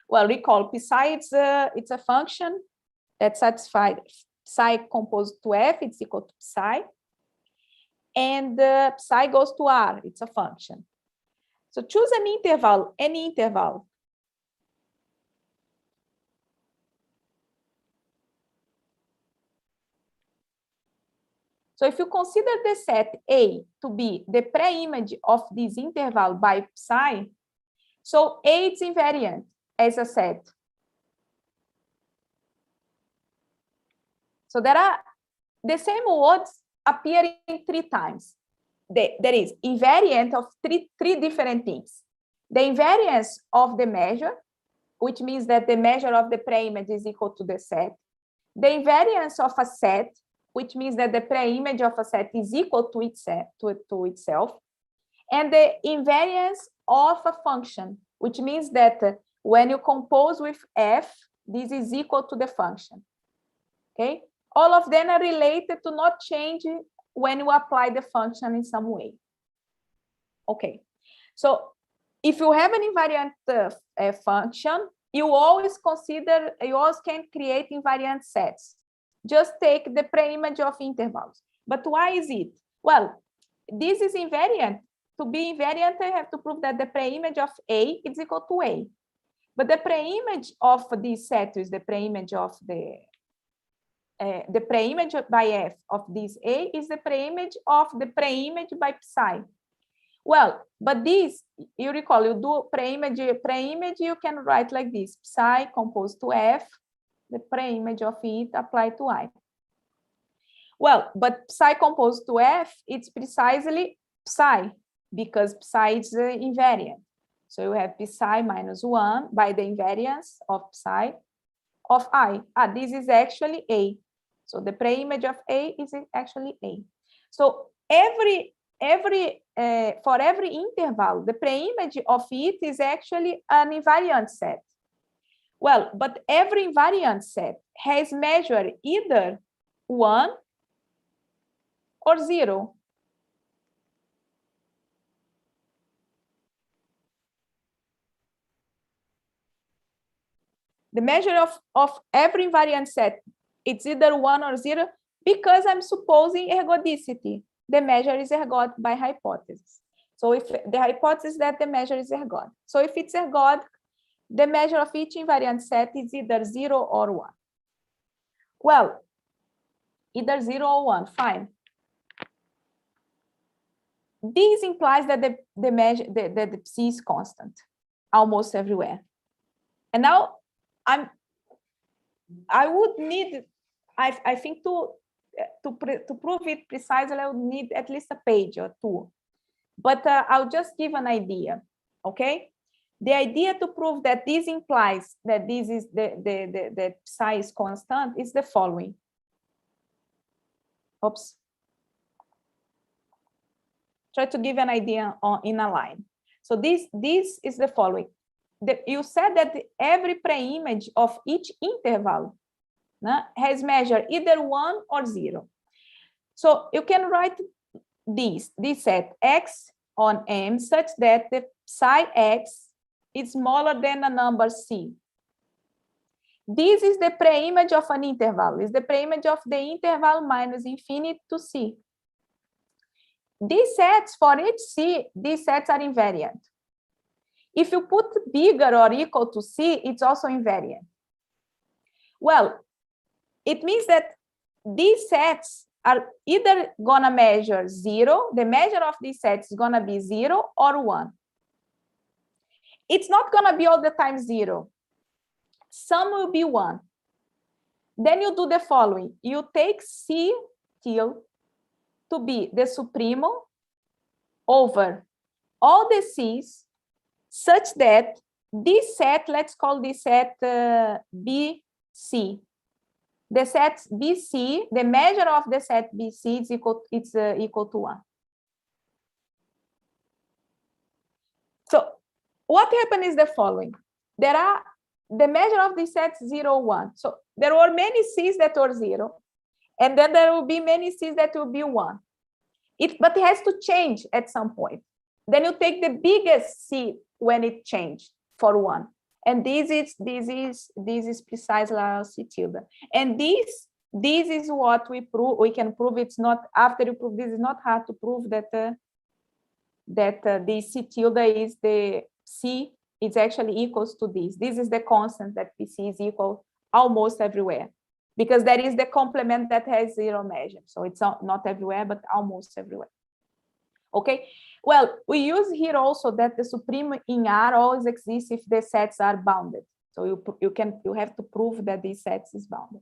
Well, recall psi it's a function that satisfies psi composed to f, it's equal to psi, and psi goes to r, it's a function. So choose an interval, any interval. So if you consider the set A to be the pre-image of this interval by psi, so A is invariant as a set. So there are the same words appearing 3 times. There is invariant of three different things. The invariance of the measure, which means that the measure of the pre-image is equal to the set. The invariance of a set, which means that the pre-image of a set is equal to itself. And the invariance of a function, which means that when you compose with f, this is equal to the function. Okay? All of them are related to not change when you apply the function in some way. Okay. So if you have an invariant function, you always can create invariant sets. Just take the pre-image of intervals. But why is it? Well, this is invariant. To be invariant, I have to prove that the pre-image of A is equal to A. But the pre-image of this set is the pre-image of the pre-image by F of this A is the pre-image of the pre-image by psi. Well, but this, you recall, you do pre-image, you can write like this, psi composed to F, the pre-image of it applied to I. Well, but psi composed to F, it's precisely psi, because psi is invariant. So you have psi minus 1 by the invariance of psi of I. This is actually A. So the pre-image of A is actually A. So for every interval, the pre-image of it is actually an invariant set. Well, but every invariant set has measured either 1 or 0. The measure of every invariant set, it's either 1 or 0, because I'm supposing ergodicity. The measure is ergodic by hypothesis. So if the hypothesis that the measure is ergodic. So if it's ergodic, the measure of each invariant set is either 0 or 1. Well, either 0 or 1, fine. This implies that the psi is constant. almost everywhere. And now I would need, I think to prove it precisely, I would need at least a page or two. But I'll just give an idea, okay? The idea to prove that this implies that this is the psi is constant is the following. Oops. Try to give an idea in a line. So this is the following. You said that every pre-image of each interval has measured either 1 or 0. So you can write this set x on M such that the psi x is smaller than a number c. This is the pre-image of an interval. It's the pre-image of the interval minus infinity to c. These sets for each c, these sets are invariant. If you put bigger or equal to c, it's also invariant. Well, it means that these sets are either gonna measure 0, the measure of these sets is gonna be 0 or 1. It's not gonna be all the time 0. Some will be 1. Then you do the following. You take C tilde to be the supremo over all the C's such that this set, let's call this set BC. The set BC, the measure of the set BC is equal to 1. So what happened is the following. There are the measure of the set 0, 1. So there were many C's that were 0, and then there will be many C's that will be 1. But it has to change at some point. Then you take the biggest C when it changed for 1. And this is precisely our C tilde. And this is what we prove. We can prove it's not, after you prove this, is not hard to prove that the C tilde is the C, it's actually equals to this. This is the constant that PC is equal almost everywhere, because there is the complement that has 0 measure. So it's not everywhere, but almost everywhere. Okay. Well, we use here also that the supreme in R always exists if the sets are bounded. So you have to prove that these sets is bounded.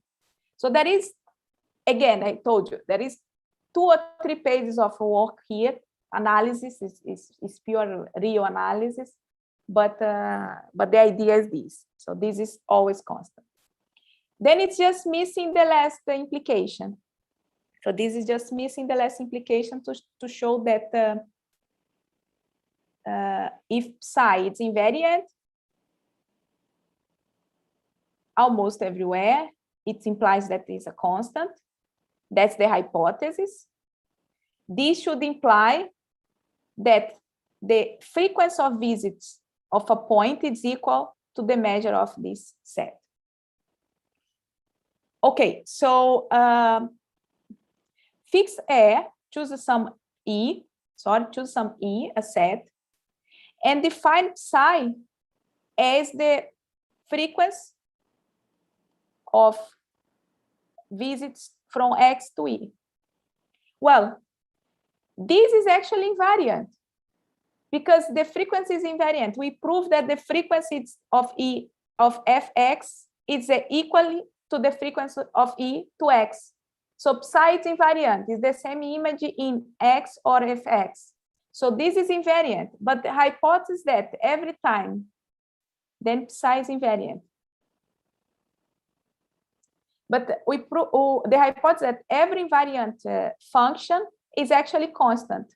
So there is, again, I told you, there is 2 or 3 pages of work here. Analysis is pure real analysis, but the idea is this. So this is always constant. Then it's just missing the last implication. So this is just missing the last implication to show that if psi is invariant almost everywhere, it implies that it's a constant. That's the hypothesis. This should imply that the frequency of visits of a point is equal to the measure of this set. Okay, so fix A, choose some E, a set, and define psi as the frequency of visits from X to E. Well, this is actually invariant because the frequency is invariant. We prove that the frequency of E of Fx is equal to the frequency of E to X. So psi is invariant, it's the same image in X or Fx. So this is invariant, but the hypothesis that every time, then psi is invariant. But we prove the hypothesis that every invariant function is actually constant.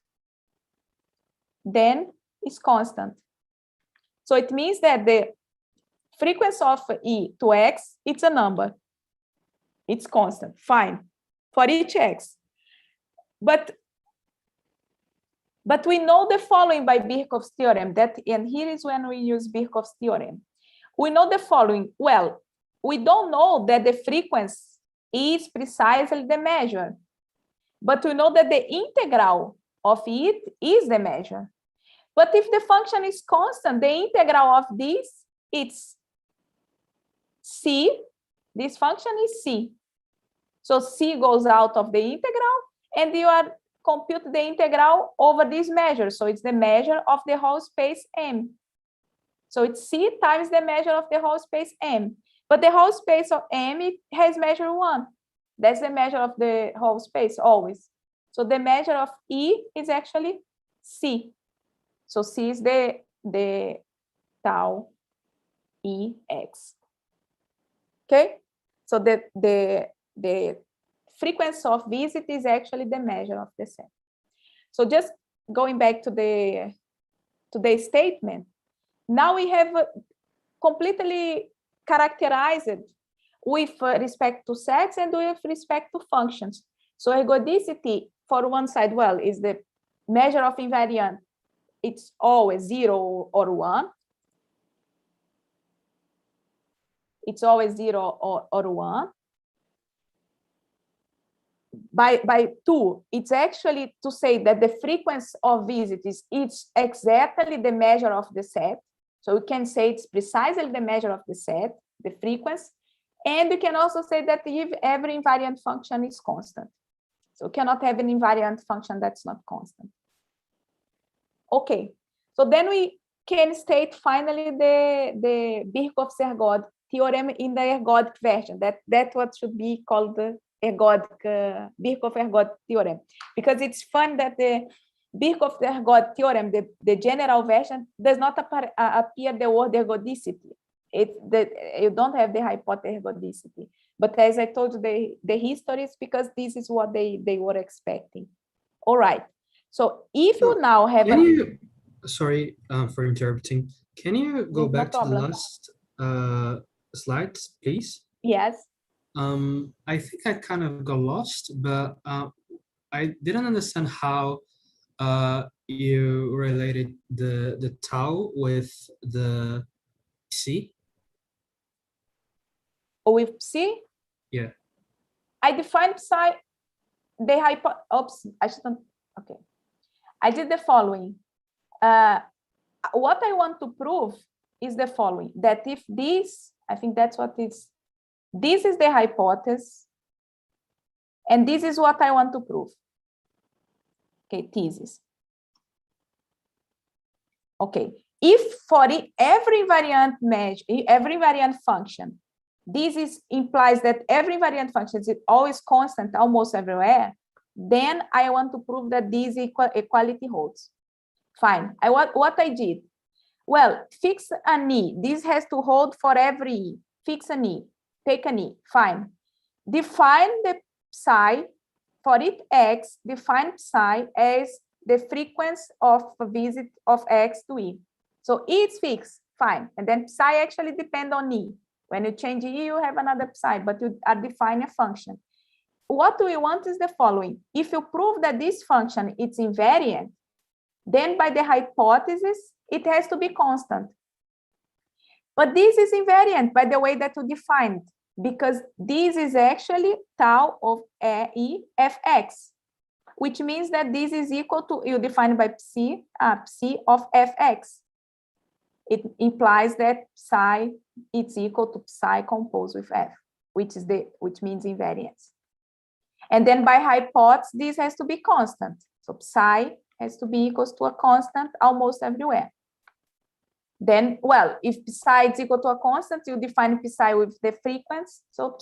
Then it's constant. So it means that the frequency of E to X, it's a number. It's constant, fine, for each X. But we know the following by Birkhoff's theorem, and here is when we use Birkhoff's theorem. We know the following. Well, we don't know that the frequency is precisely the measure, but we know that the integral of it is the measure. But if the function is constant, the integral of this, it's C. This function is C. So C goes out of the integral, and you are compute the integral over this measure. So it's the measure of the whole space M. So it's C times the measure of the whole space M. But the whole space of M, it has measure 1. That's the measure of the whole space always. So the measure of E is actually C. So C is the tau EX. Okay? So the frequency of visit is actually the measure of the set. So just going back to the statement, now we have completely characterized with respect to sets and with respect to functions. So ergodicity for one side, well, is the measure of invariant. It's always 0 or 1. It's always 0 or 1. By 2, it's actually to say that the frequency of visits is exactly the measure of the set. So we can say it's precisely the measure of the set, the frequency. And we can also say that if every invariant function is constant. So we cannot have an invariant function that's not constant. Okay, so then we can state finally the Birkhoff-Ergod theorem in the ergodic version. That's what should be called the ergodic Birkhoff-Ergod theorem, because it's fun that the Birkhoff-Ergod theorem, the general version, does not appear the word ergodicity. You don't have the hypothesis ergodicity. But as I told you, the history is because this is what they were expecting. All right. So if you now have sorry for interrupting. Can you go back to the last slides, please? Yes. I think I kind of got lost, but I didn't understand how you related the tau with the C. With C? Yeah. I defined psi, oops, I shouldn't, okay. I did the following. What I want to prove is the following, that if this, I think that's what this is the hypothesis, and this is what I want to prove. Okay, thesis. Okay, if for every variant measure, every variant function, this implies that every variant function is always constant almost everywhere, then I want to prove that this equality holds. Fine. What I did? Well, fix an E. This has to hold for every E. Fix an E. Take an E. Fine. Define the psi for it X. Define psi as the frequency of a visit of X to E. So E is fixed. Fine. And then psi actually depends on E. When you change E, you have another psi, but you are defining a function. What we want is the following. If you prove that this function is invariant, then by the hypothesis, it has to be constant. But this is invariant by the way that you defined, because this is actually tau of E fx, which means that this is equal to, you define by psi of fx. It implies that psi is equal to psi composed with f, which means invariance. And then by hypothesis, this has to be constant. So psi has to be equal to a constant almost everywhere. Then, well, if psi is equal to a constant, you define psi with the frequency. So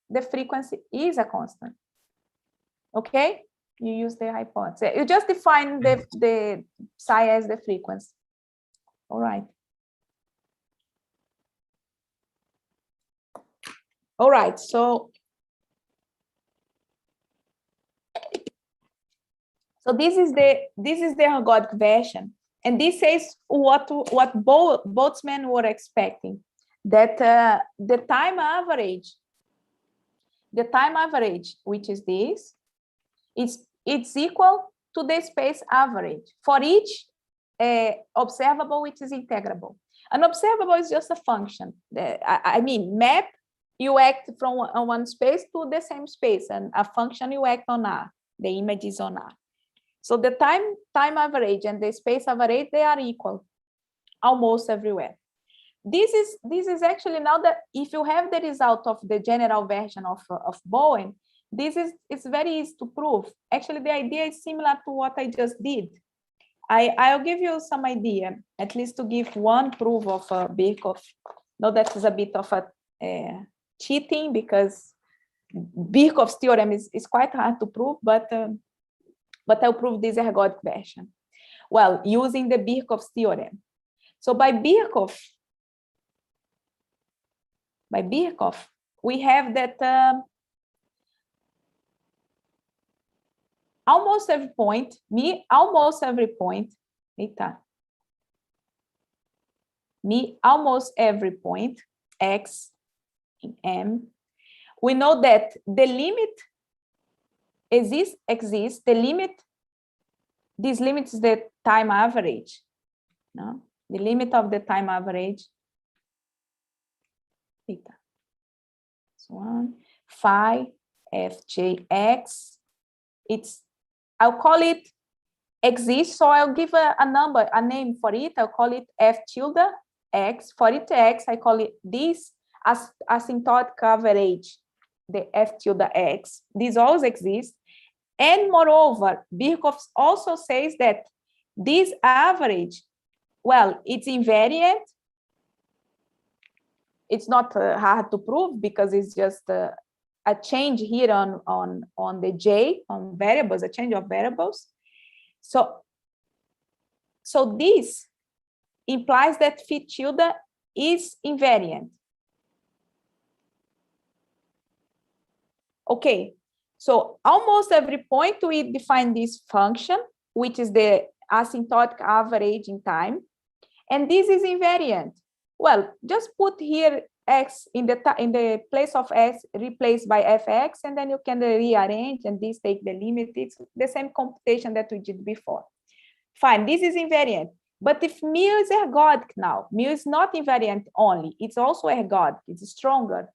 the frequency is a constant. Okay? You use the hypothesis. You just define the psi as the frequency. All right. All right, so this is the ergodic version, and this says what Boltzmann were expecting, that the time average, which is this, it's equal to the space average for each observable which is integrable. An observable is just a function. I mean, map, you act from one space to the same space, and a function you act on R. The image is on R. So the time average and the space average, they are equal almost everywhere. This is actually, now that if you have the result of the general version of Bowen, it's very easy to prove. Actually, the idea is similar to what I just did. I'll give you some idea, at least to give one proof of Birkhoff. No, that is a bit of a cheating, because Birkhoff's theorem is quite hard to prove, but I'll prove this ergodic version. Well, using the Birkhoff's theorem. So by Birkhoff, we have that almost every point, almost every point x in M, we know that the limit exists, the limit, this limit is the time average, no? The limit of the time average, theta. So on, phi fjx, I'll call it exists, so I'll give a number, a name for it. I'll call it f tilde x. For it x, I call it this as asymptotic average, the f tilde x. This always exists. And moreover, Birkhoff also says that this average, well, it's invariant. It's not hard to prove because it's just a change here on the J, on variables, a change of variables. So this implies that phi tilde is invariant. Okay, so almost every point we define this function, which is the asymptotic average in time, and this is invariant. Well, just put here x in the place of s replaced by fx, and then you can rearrange and this take the limit. It's the same computation that we did before. Fine, this is invariant. But if mu is ergodic now, mu is not invariant only, it's also ergodic, it's stronger.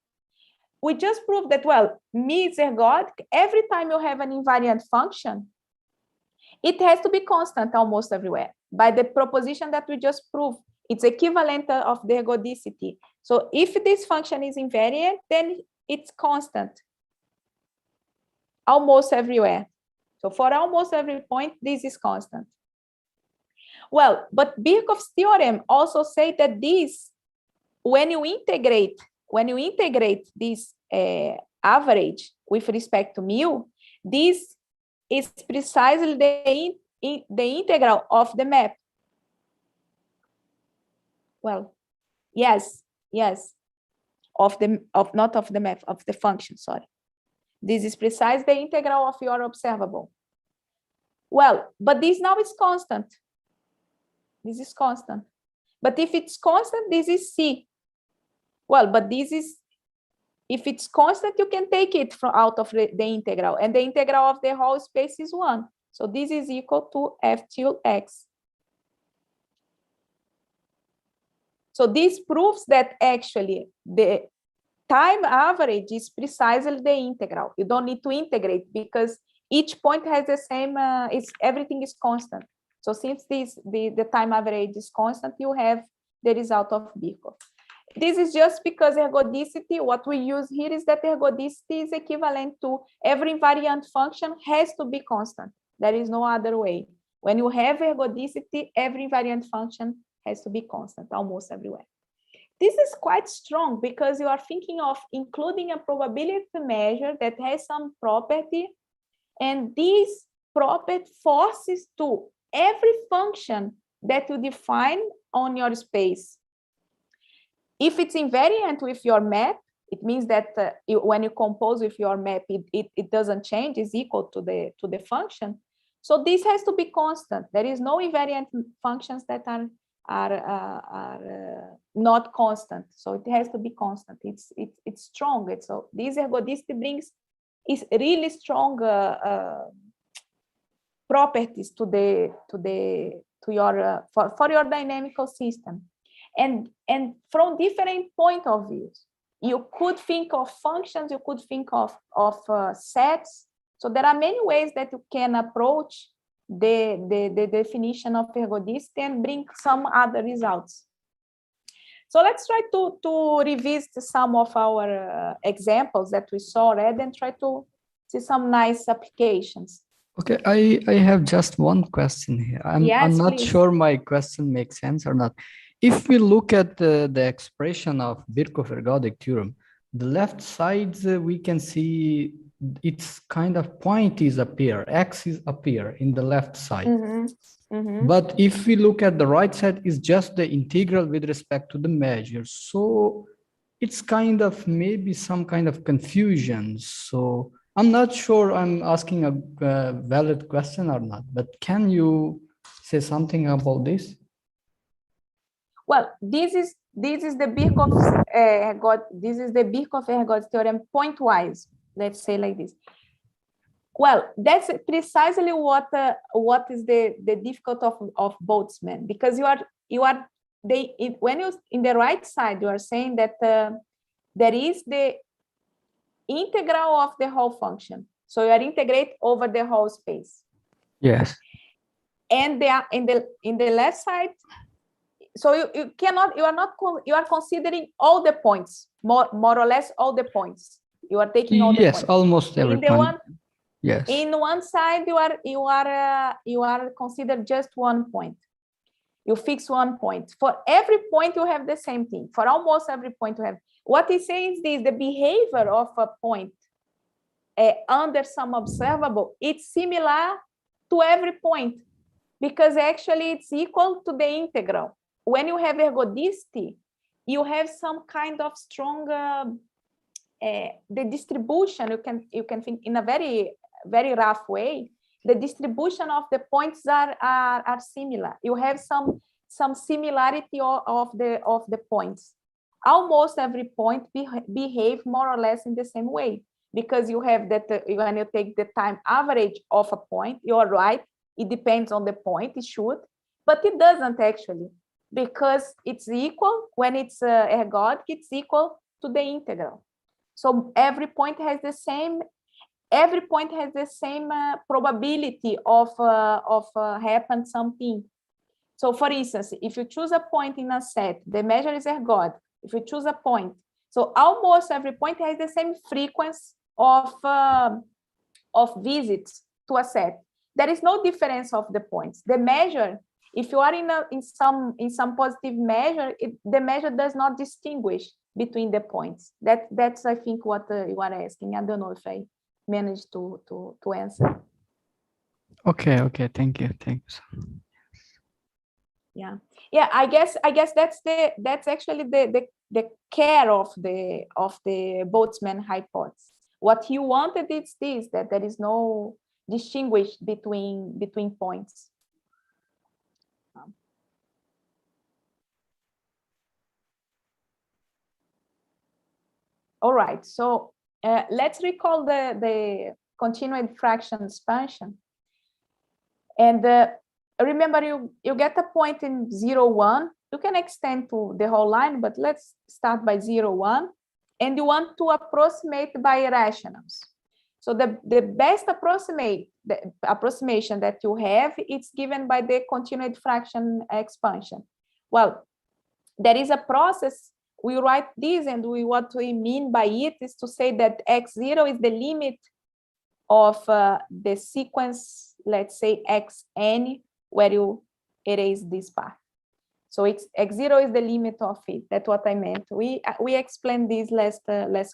We just proved that, well, mu is ergodic. Every time you have an invariant function, it has to be constant almost everywhere. By the proposition that we just proved, it's equivalent of the ergodicity. So if this function is invariant, then it's constant almost everywhere. So for almost every point, this is constant. Well, but Birkhoff's theorem also says that this, when you integrate this average with respect to mu, this is precisely the integral of the map. Well, yes, not of the map, of the function, sorry. This is precisely the integral of your observable. Well, but this now is constant. This is constant. But if it's constant, this is C. Well, but this is, if it's constant, you can take it from out of the integral, and the integral of the whole space is 1. So this is equal to f tilde x. So this proves that actually the time average is precisely the integral. You don't need to integrate because each point has the same, everything is constant. So since the time average is constant, you have the result of Birkhoff. This is just because ergodicity, what we use here is that ergodicity is equivalent to every invariant function has to be constant. There is no other way. When you have ergodicity, every invariant function has to be constant almost everywhere. This is quite strong because you are thinking of including a probability measure that has some property, and this property forces to every function that you define on your space. If it's invariant with your map, it means that when you compose with your map, it doesn't change, it's equal to the function. So this has to be constant. There is no invariant functions that are not constant. So it has to be constant. It's strong. So this ergodicity brings is really strong properties for your dynamical system. And from different point of views, you could think of functions, you could think of sets. So there are many ways that you can approach the definition of ergodicity and bring some other results. So let's try to revisit some of our examples that we saw already and try to see some nice applications. Okay, I have just one question here. I'm Yes, not please. sure my question makes sense or not. If we look at the expression of Birkhoff-Ergodic theorem, the left side we can see its kind of point is appear, x is appear in the left side. Mm-hmm. Mm-hmm. But if we look at the right side, it's just the integral with respect to the measure. So it's kind of maybe some kind of confusion. So I'm not sure I'm asking a valid question or not, but can you say something about this? Well, this is the Birkhoff-Ergodic theorem pointwise. Let's say like this. Well, that's precisely what is the difficulty of Boltzmann, because when you in the right side you are saying that there is the integral of the whole function, so you are integrate over the whole space. Yes. And they are in the left side, so you are considering all the points, more or less all the points. You are taking all the points. Yes, almost every point. Yes. In one side, you are considered just one point. You fix one point. For every point, you have the same thing. For almost every point, you have. What he says is the behavior of a point under some observable, it's similar to every point, because actually it's equal to the integral. When you have ergodicity, you have some kind of stronger the distribution. You can think in a very rough way. The distribution of the points are similar. You have some similarity of the points. Almost every point behave more or less in the same way, because you have that when you take the time average of a point, you're right. It depends on the point. It should, but it doesn't actually, because it's equal when it's ergodic. It's equal to the integral. So every point has the same. Every point has the same probability of happen something. So, for instance, if you choose a point in a set, the measure is ergodic. If you choose a point, so almost every point has the same frequency of visits to a set. There is no difference of the points. The measure, if you are in some positive measure, the measure does not distinguish between the points. That's I think what you are asking. I don't know if I managed to answer. Okay, thank you. Yeah, I guess that's actually the care of the Boltzmann hypothesis. What he wanted is this, that there is no distinguish between points. All right, so let's recall the continued fraction expansion. And remember, you get a point in 0, 1. You can extend to the whole line, but let's start by 0, 1. And you want to approximate by rationals. So the best approximation that you have, it's given by the continued fraction expansion. Well, there is a process. We write this, and what we mean by it is to say that x0 is the limit of the sequence, let's say xn, where you erase this part. So x0 is the limit of it. That's what I meant. We explained this last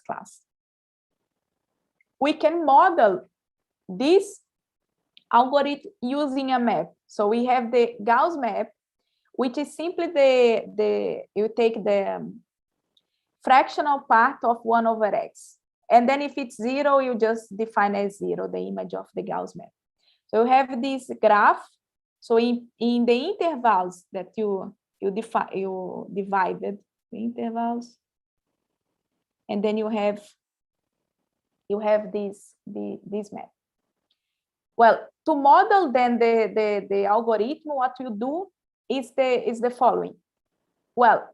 class. We can model this algorithm using a map. So we have the Gauss map, which is simply you take the fractional part of 1 over x. And then if it's 0, you just define as 0, the image of the Gauss map. So you have this graph. So in the intervals that you divided the intervals, and then you have this map. Well, to model then the algorithm, what you do is the following. Well,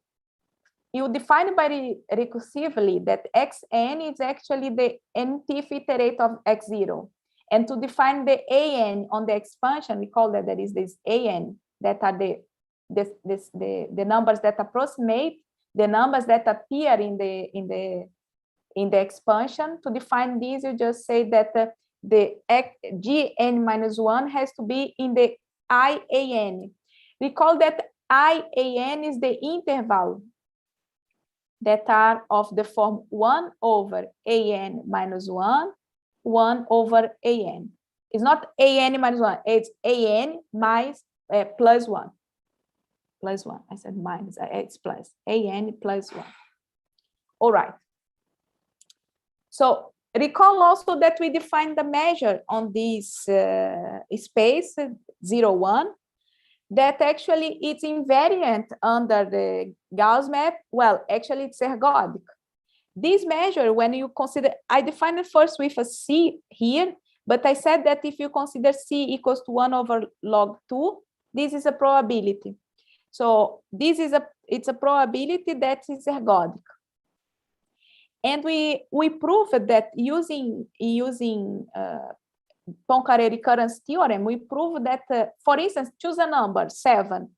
you define by recursively that xn is actually the nth iterate of x0. And to define the an on the expansion, we call that there is this an, that are the numbers that approximate the numbers that appear in the expansion. To define these, you just say that the Gn minus 1 has to be in the IAN. Recall that IAN is the interval that are of the form 1 over AN minus 1, 1 over AN. It's not AN minus 1, it's AN plus 1. Plus 1, I said minus, it's plus. AN plus 1. All right. So recall also that we defined the measure on this space 0, 1, that actually it's invariant under the Gauss map. Well, actually it's ergodic. This measure, when you consider, I defined it first with a C here, but I said that if you consider C equals to 1 over log 2, this is a probability. So this is it's a probability that is ergodic. And we proved that using Poincare recurrence theorem, we proved that, for instance, choose a number, 7.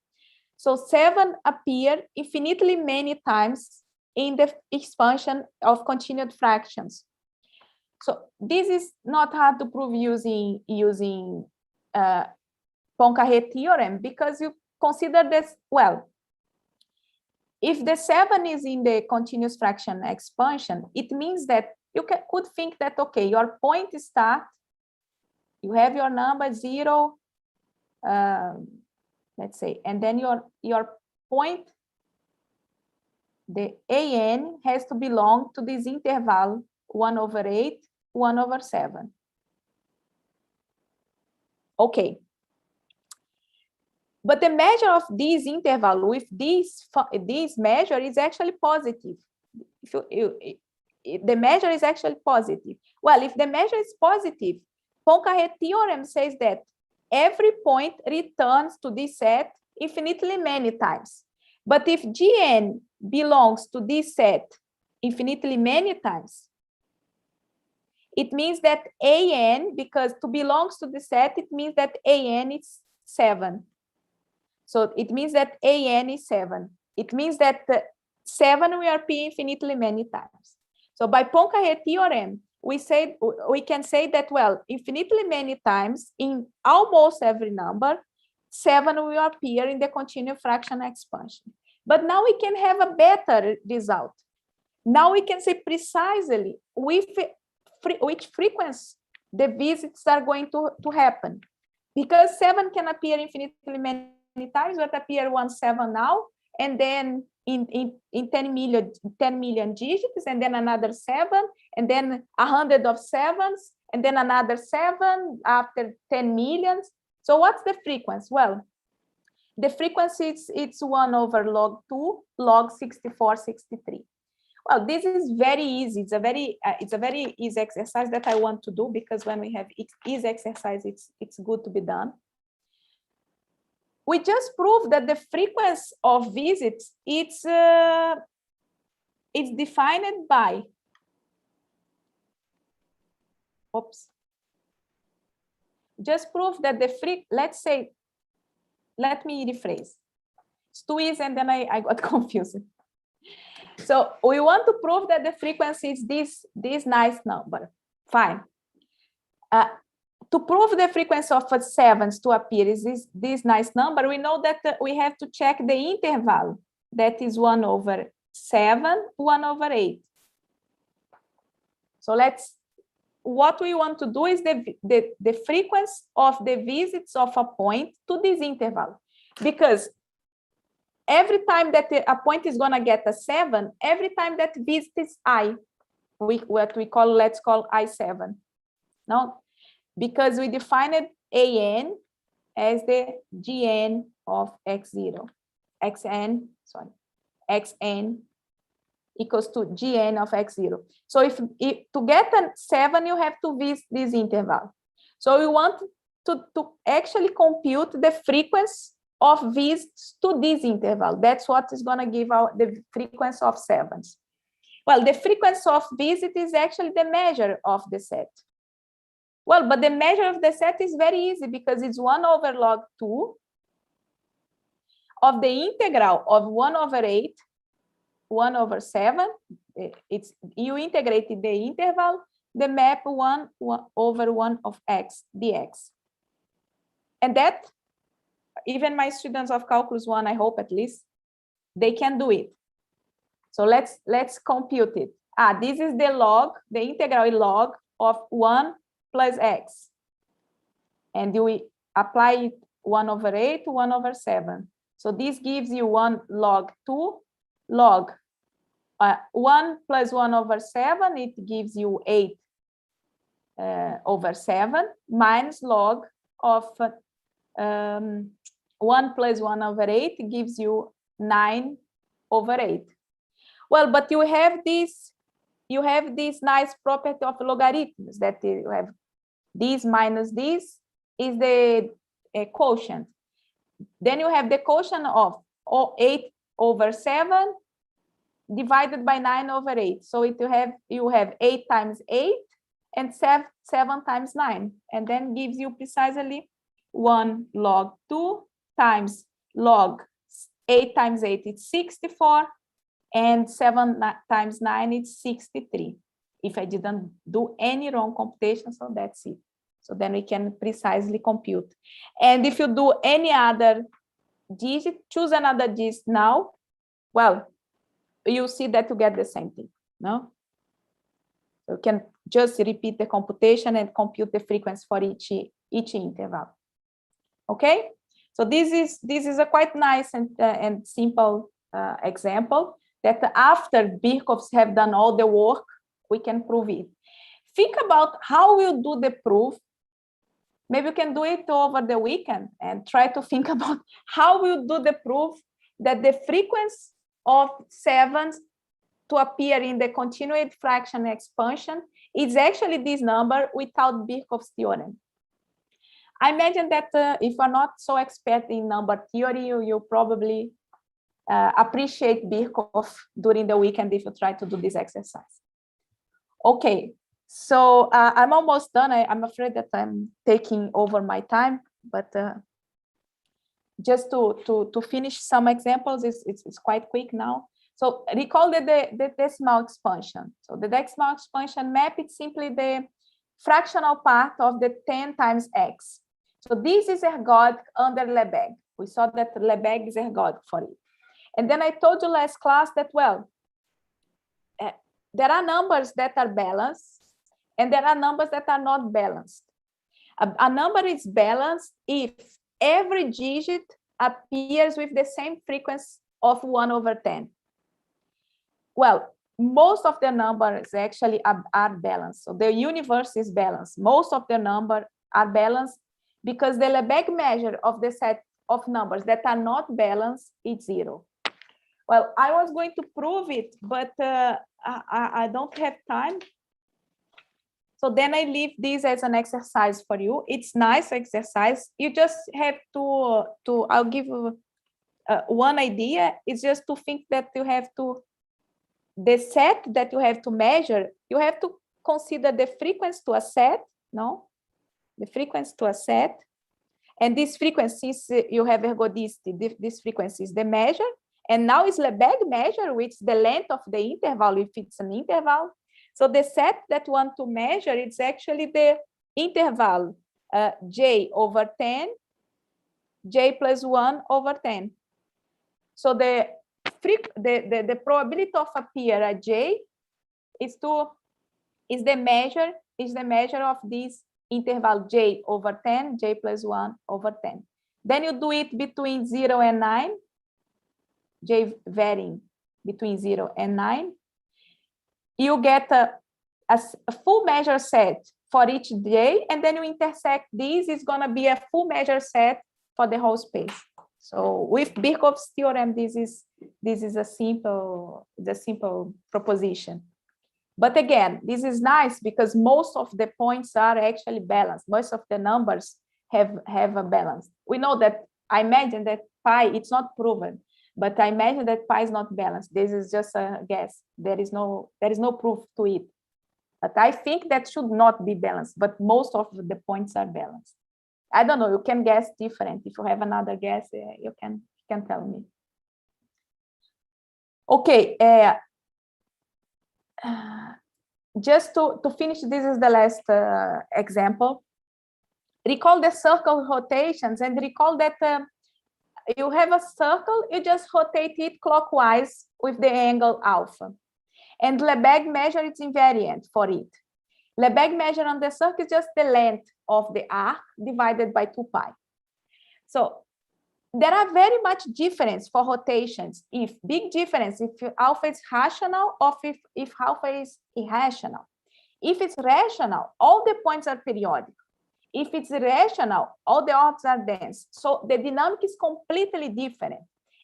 So 7 appear infinitely many times in the expansion of continued fractions. So this is not hard to prove using Poincare theorem, because you consider this, well, if the 7 is in the continuous fraction expansion, it means that you could think that, okay, your point start, you have your number 0, let's say, and then your point, the AN has to belong to this interval 1 over 8, 1 over 7. Okay. But the measure of this interval with this measure is actually positive. The measure is actually positive. Well, if the measure is positive, Poincare theorem says that every point returns to this set infinitely many times. But if Gn belongs to this set infinitely many times, it means that AN, because to belongs to the set, it means that AN is 7. So it means that AN is 7. It means that 7 will appear infinitely many times. So by Poincare theorem, we can say that, well, infinitely many times in almost every number, 7 will appear in the continuous fraction expansion. But now we can have a better result. Now we can say precisely which frequency the visits are going to happen. Because 7 can appear infinitely many times, but appear 1/7 now, and then in 10 million digits, and then another 7, and then 100 of 7s, and then another 7 after 10 millions. So what's the frequency? Well, the frequency it's 1 over log 2, log 64, 63. Well, this is very easy. It's a very easy exercise that I want to do, because when we have easy exercise, it's good to be done. We just proved that the frequency of visits it's defined by, just prove that let's say, let me rephrase. It's too easy, and then I got confused. So we want to prove that the frequency is this nice number. Fine. To prove the frequency of 7s to appear is this nice number, we know that we have to check the interval that is 1 over 7, 1 over 8. So what we want to do is the frequency of the visits of a point to this interval. Because every time that a point is going to get a 7, every time that visit is I, let's call I7. No? Because we defined AN as the Gn of x0, xn equals to Gn of x0. So if to get a 7, you have to visit this interval. So we want to actually compute the frequency of visits to this interval. That's what is going to give out the frequency of 7s. Well, the frequency of visit is actually the measure of the set. Well, but the measure of the set is very easy, because it's 1 over log 2 of the integral of 1 over 8, 1 over 7. You integrated the interval, the map 1 over 1 of x dx. And that, even my students of calculus 1, I hope at least, they can do it. So let's compute it. This is the log, the integral log of 1 plus x. And we apply it 1 over 8 to 1 over 7. So this gives you 1 log 2 log 1 plus 1 over 7, it gives you 8 over 7 minus log of 1 plus 1 over 8 gives you 9 over 8. Well, but you have this nice property of logarithms that you have this minus this is the quotient. Then you have the quotient of 8 over 7 divided by 9 over 8. So you have 8 times 8 and 7 times 9, and then gives you precisely 1 log 2 times log 8 times 8 is 64, and 7 times 9 is 63. If I didn't do any wrong computation, so that's it. So then we can precisely compute. And if you do any other digit, choose another digit now, well, you see that you get the same thing, no? You can just repeat the computation and compute the frequency for each interval. Okay, so this is a quite nice and simple example that after Birkhoffs have done all the work, we can prove it. Think about how we'll do the proof. Maybe you can do it over the weekend and try to think about how we'll do the proof that the frequency of 7s to appear in the continued fraction expansion is actually this number without Birkhoff's theorem. I imagine that if you're not so expert in number theory, you probably appreciate Birkhoff during the weekend if you try to do this exercise. Okay, so I'm almost done. I'm afraid that I'm taking over my time, but just to finish some examples, it's quite quick now. So recall the decimal expansion. So the decimal expansion map, it's simply the fractional part of the 10 times x. So this is ergodic under Lebesgue. We saw that Lebesgue is ergodic for it. And then I told you last class that, well, there are numbers that are balanced and there are numbers that are not balanced. A number is balanced if every digit appears with the same frequency of 1 over 10. Well, most of the numbers actually are balanced. So the universe is balanced. Most of the numbers are balanced because the Lebesgue measure of the set of numbers that are not balanced is 0. Well, I was going to prove it, but I don't have time. So then I leave this as an exercise for you. It's nice exercise. You just have to I'll give you one idea. It's just to think that you have to, the set that you have to measure, you have to consider the frequency to a set, no? The frequency to a set. And this frequency, you have ergodicity, this frequency is the measure. And now it's Lebesgue measure, which is the length of the interval, if it's an interval. So the set that you want to measure, it's actually the interval j over 10, j plus 1 over 10. So the probability of appear at j is the measure of this interval j over 10, j plus 1 over 10. Then you do it between 0 and 9, j varying between 0 and 9. You get a full measure set for each j, and then you intersect these, is going to be a full measure set for the whole space. So with Birkhoff's theorem, this is a simple proposition. But again, this is nice because most of the points are actually balanced. Most of the numbers have a balance. We know that, I imagine that pi, it's not proven, but I imagine that pi is not balanced. This is just a guess. There is no proof to it. But I think that should not be balanced, but most of the points are balanced. I don't know, you can guess different. If you have another guess, you can tell me. Okay. just to finish, this is the last example. Recall the circle rotations and recall that you have a circle, you just rotate it clockwise with the angle alpha. And Lebesgue measure is invariant for it. Lebesgue measure on the circle is just the length of the arc divided by 2 pi. So there are very much difference for rotations, big difference if alpha is rational or if alpha is irrational. If it's rational, all the points are periodic. If it's irrational, all the orbits are dense. So the dynamic is completely different.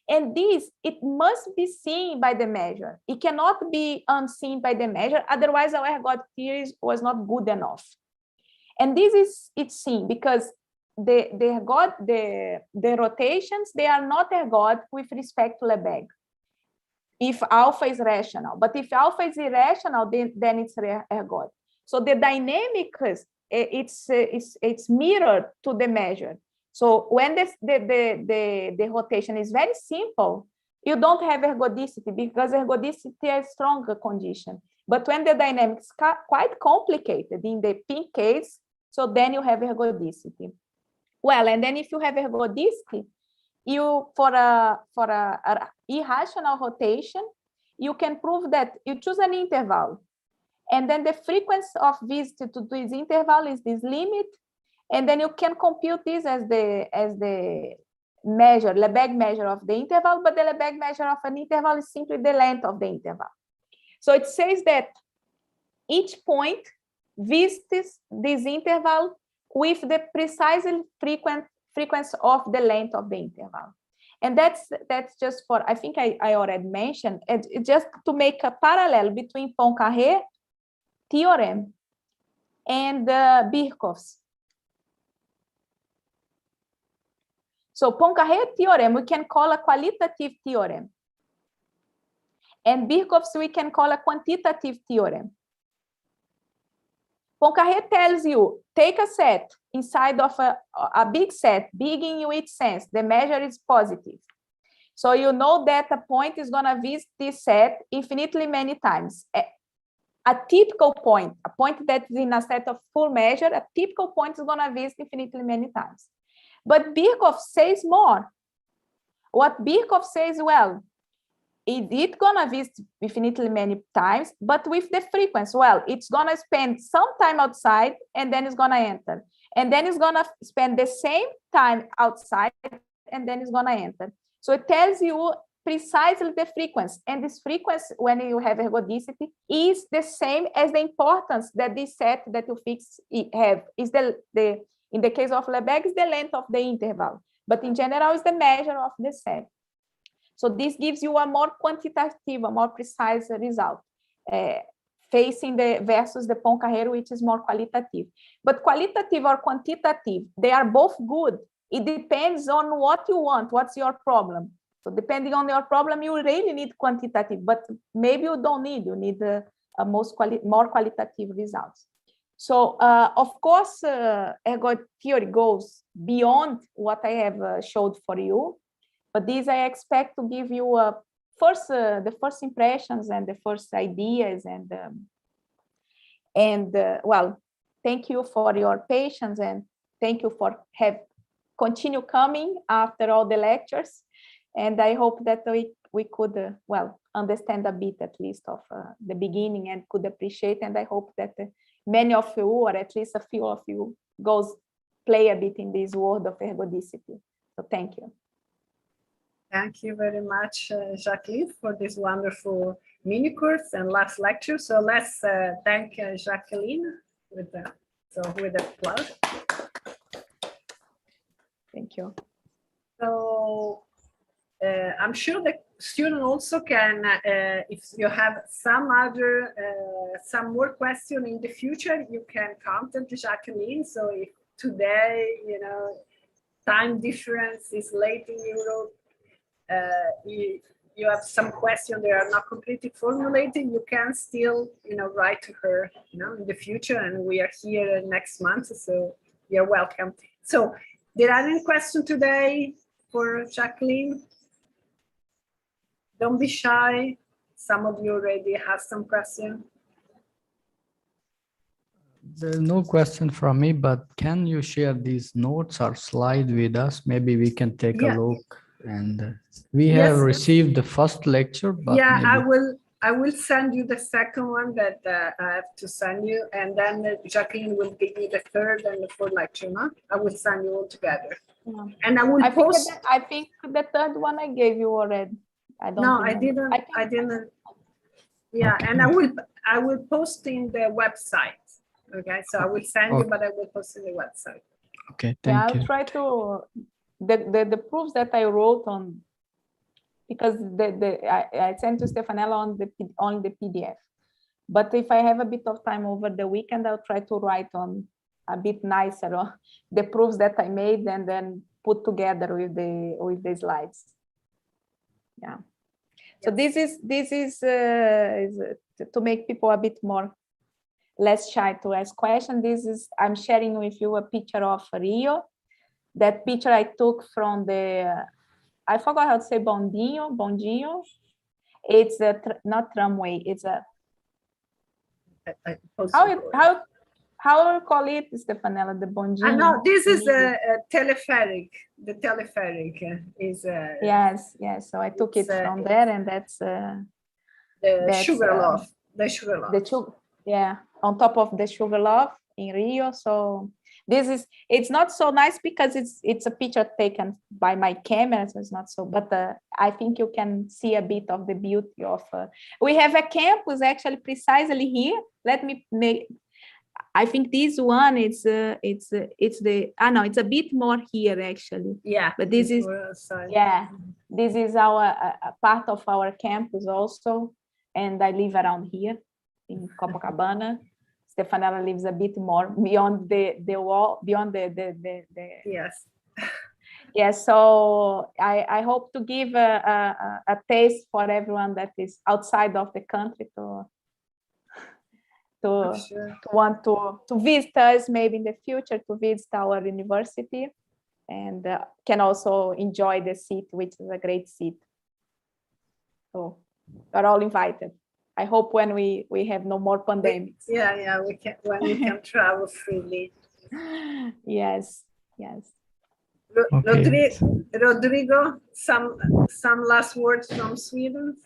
And this, it must be seen by the measure. It cannot be unseen by the measure. Otherwise, our ergodic theory was not good enough. And this is, it's seen because the rotations, they are not ergodic with respect to Lebesgue. If alpha is rational, but if alpha is irrational, then it's ergodic. So the dynamics, it's mirrored to the measure. So when the rotation is very simple, you don't have ergodicity because ergodicity is a stronger condition. But when the dynamics are quite complicated in the pink case, so then you have ergodicity. Well, and then if you have ergodicity, you for a irrational rotation, you can prove that you choose an interval, and then the frequency of visit to this interval is this limit, and then you can compute this as the measure, Lebesgue measure of the interval, but the Lebesgue measure of an interval is simply the length of the interval. So it says that each point visits this interval with the precisely frequency of the length of the interval. And that's just for, I think I already mentioned, it's just to make a parallel between Poincaré theorem and Birkhoff's. So Poincaré theorem, we can call a qualitative theorem. And Birkhoff's we can call a quantitative theorem. Poincaré tells you, take a set inside of a big set, big in which sense, the measure is positive. So you know that a point is going to visit this set infinitely many times. A typical point, a point that is in a set of full measure, a typical point is going to visit infinitely many times. But Birkhoff says more. What Birkhoff says, well, it's going to visit infinitely many times, but with the frequency, well, it's going to spend some time outside and then it's going to enter. And then it's going to spend the same time outside and then it's going to enter. So it tells you precisely the frequency. And this frequency, when you have ergodicity, is the same as the importance that this set that you fix have. Is in the case of Lebesgue, is the length of the interval. But in general, is the measure of the set. So this gives you a more quantitative, a more precise result, facing versus the Poincaré, which is more qualitative. But qualitative or quantitative, they are both good. It depends on what you want, what's your problem. So depending on your problem, you really need quantitative, but maybe you don't need, you need more qualitative results. So of course, ergodic theory goes beyond what I have showed for you. But these I expect to give you the first impressions and the first ideas, and well, thank you for your patience and thank you for continue coming after all the lectures. And I hope that we could well understand a bit at least of the beginning and could appreciate. And I hope that many of you, or at least a few of you, play a bit in this world of ergodicity. So thank you. Thank you very much, Jacqueline, for this wonderful mini course and last lecture. So let's thank Jacqueline with applause. Thank you. So I'm sure the student also can, if you have some more question in the future, you can contact Jacqueline. So if today, time difference is late in Europe, you have some question they are not completely formulated, you can still write to her in the future, and we are here next month, so you're welcome. So there are any questions today for Jacqueline? Don't be shy, some of you already have some questions. There's no question from me, but can you share these notes or slide with us? Maybe we can take a Yeah. look. And we Yes, have yes. received the first lecture, but Yeah, maybe. I will send you the second one that I have to send you, and then Jacqueline will give you the third and the fourth lecture, no? I will send you all together. Yeah. And I will post. I think the third one I gave you already. I don't No, I remember. didn't. I didn't. Yeah, and I will post in the website. Okay, so I will send you, Okay. but I will post in the website. Okay, Yeah, thank you. I'll try to the proofs that I wrote on, because I sent to Stefanella on the PDF. But if I have a bit of time over the weekend, I'll try to write on a bit nicer on the proofs that I made and then put together with the slides. Yeah. So this is to make people a bit more less shy to ask questions. I'm sharing with you a picture of Rio. That picture I took from the I forgot how to say bondinho. It's not tramway. It's a how call it, Stefanella, the bondinho? No, this is a telepheric. The telepheric is yes. So I took it from there, and that's the sugar loaf. The sugar loaf. Yeah, on top of the sugar loaf in Rio. So it's not so nice because it's a picture taken by my camera, so it's not so, but I think you can see a bit of the beauty of we have a campus actually precisely here. Let me make, I think this one it's a bit more here actually. Yeah, but this is this is our a part of our campus also, and I live around here in Copacabana. Stefanella lives a bit more beyond the wall, beyond the yes. Yes, so I hope to give a taste for everyone that is outside of the country to want to visit us maybe in the future, to visit our university, and can also enjoy the seat, which is a great seat. So you're all invited. I hope when we have no more pandemics. Yeah, we can, when we can travel freely. Yes. Okay. Rodrigo, some last words from Sweden?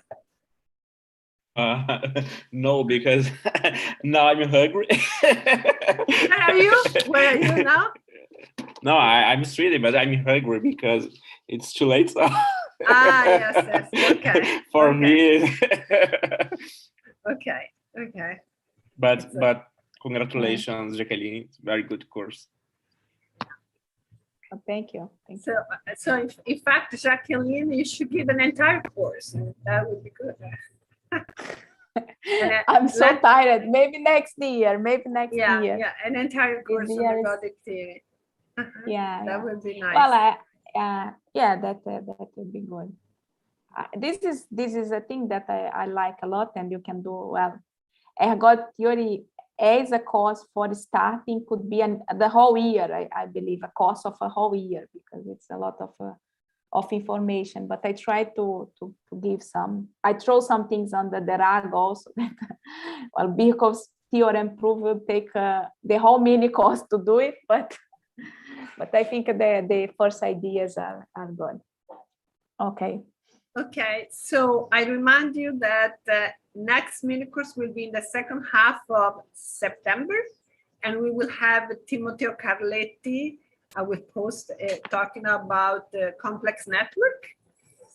No, because now I'm hungry. Where are you? Where are you now? No, I'm Sweden, but I'm hungry because it's too late. So. Yes. Okay. For me. Okay. But congratulations, Jacqueline. It's a very good course. Thank you. So in fact, Jacqueline, you should give an entire course. That would be good. I'm so tired. Maybe next year. Yeah, an entire course on ergodic theory. Yeah, that would be nice. Well, that would be good. This is a thing that I like a lot, and you can do well. Ergodic theory as a course for starting could be the whole year. I believe a course of a whole year, because it's a lot of information. But I try to give some. I throw some things under the rug also. Well, because theorem proof will take the whole mini course to do it, but I think the first ideas are good. Okay, so I remind you that the next mini course will be in the second half of September, and we will have Timoteo Carletti. I will post talking about the complex network.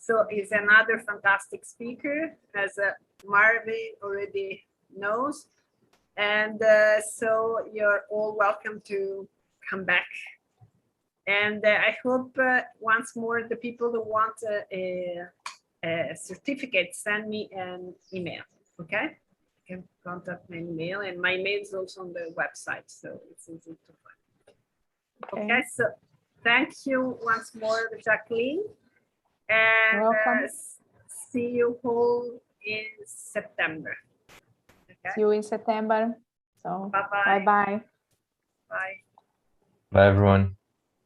So he's another fantastic speaker, as Marvin already knows. And so you're all welcome to come back. And I hope once more the people who want a certificate, send me an email, okay? You can contact my email, and my email is also on the website, so it's easy to find. Okay, so thank you once more, Jacqueline. And see you all in September. Okay? See you in September. So bye-bye. Bye. Bye, everyone.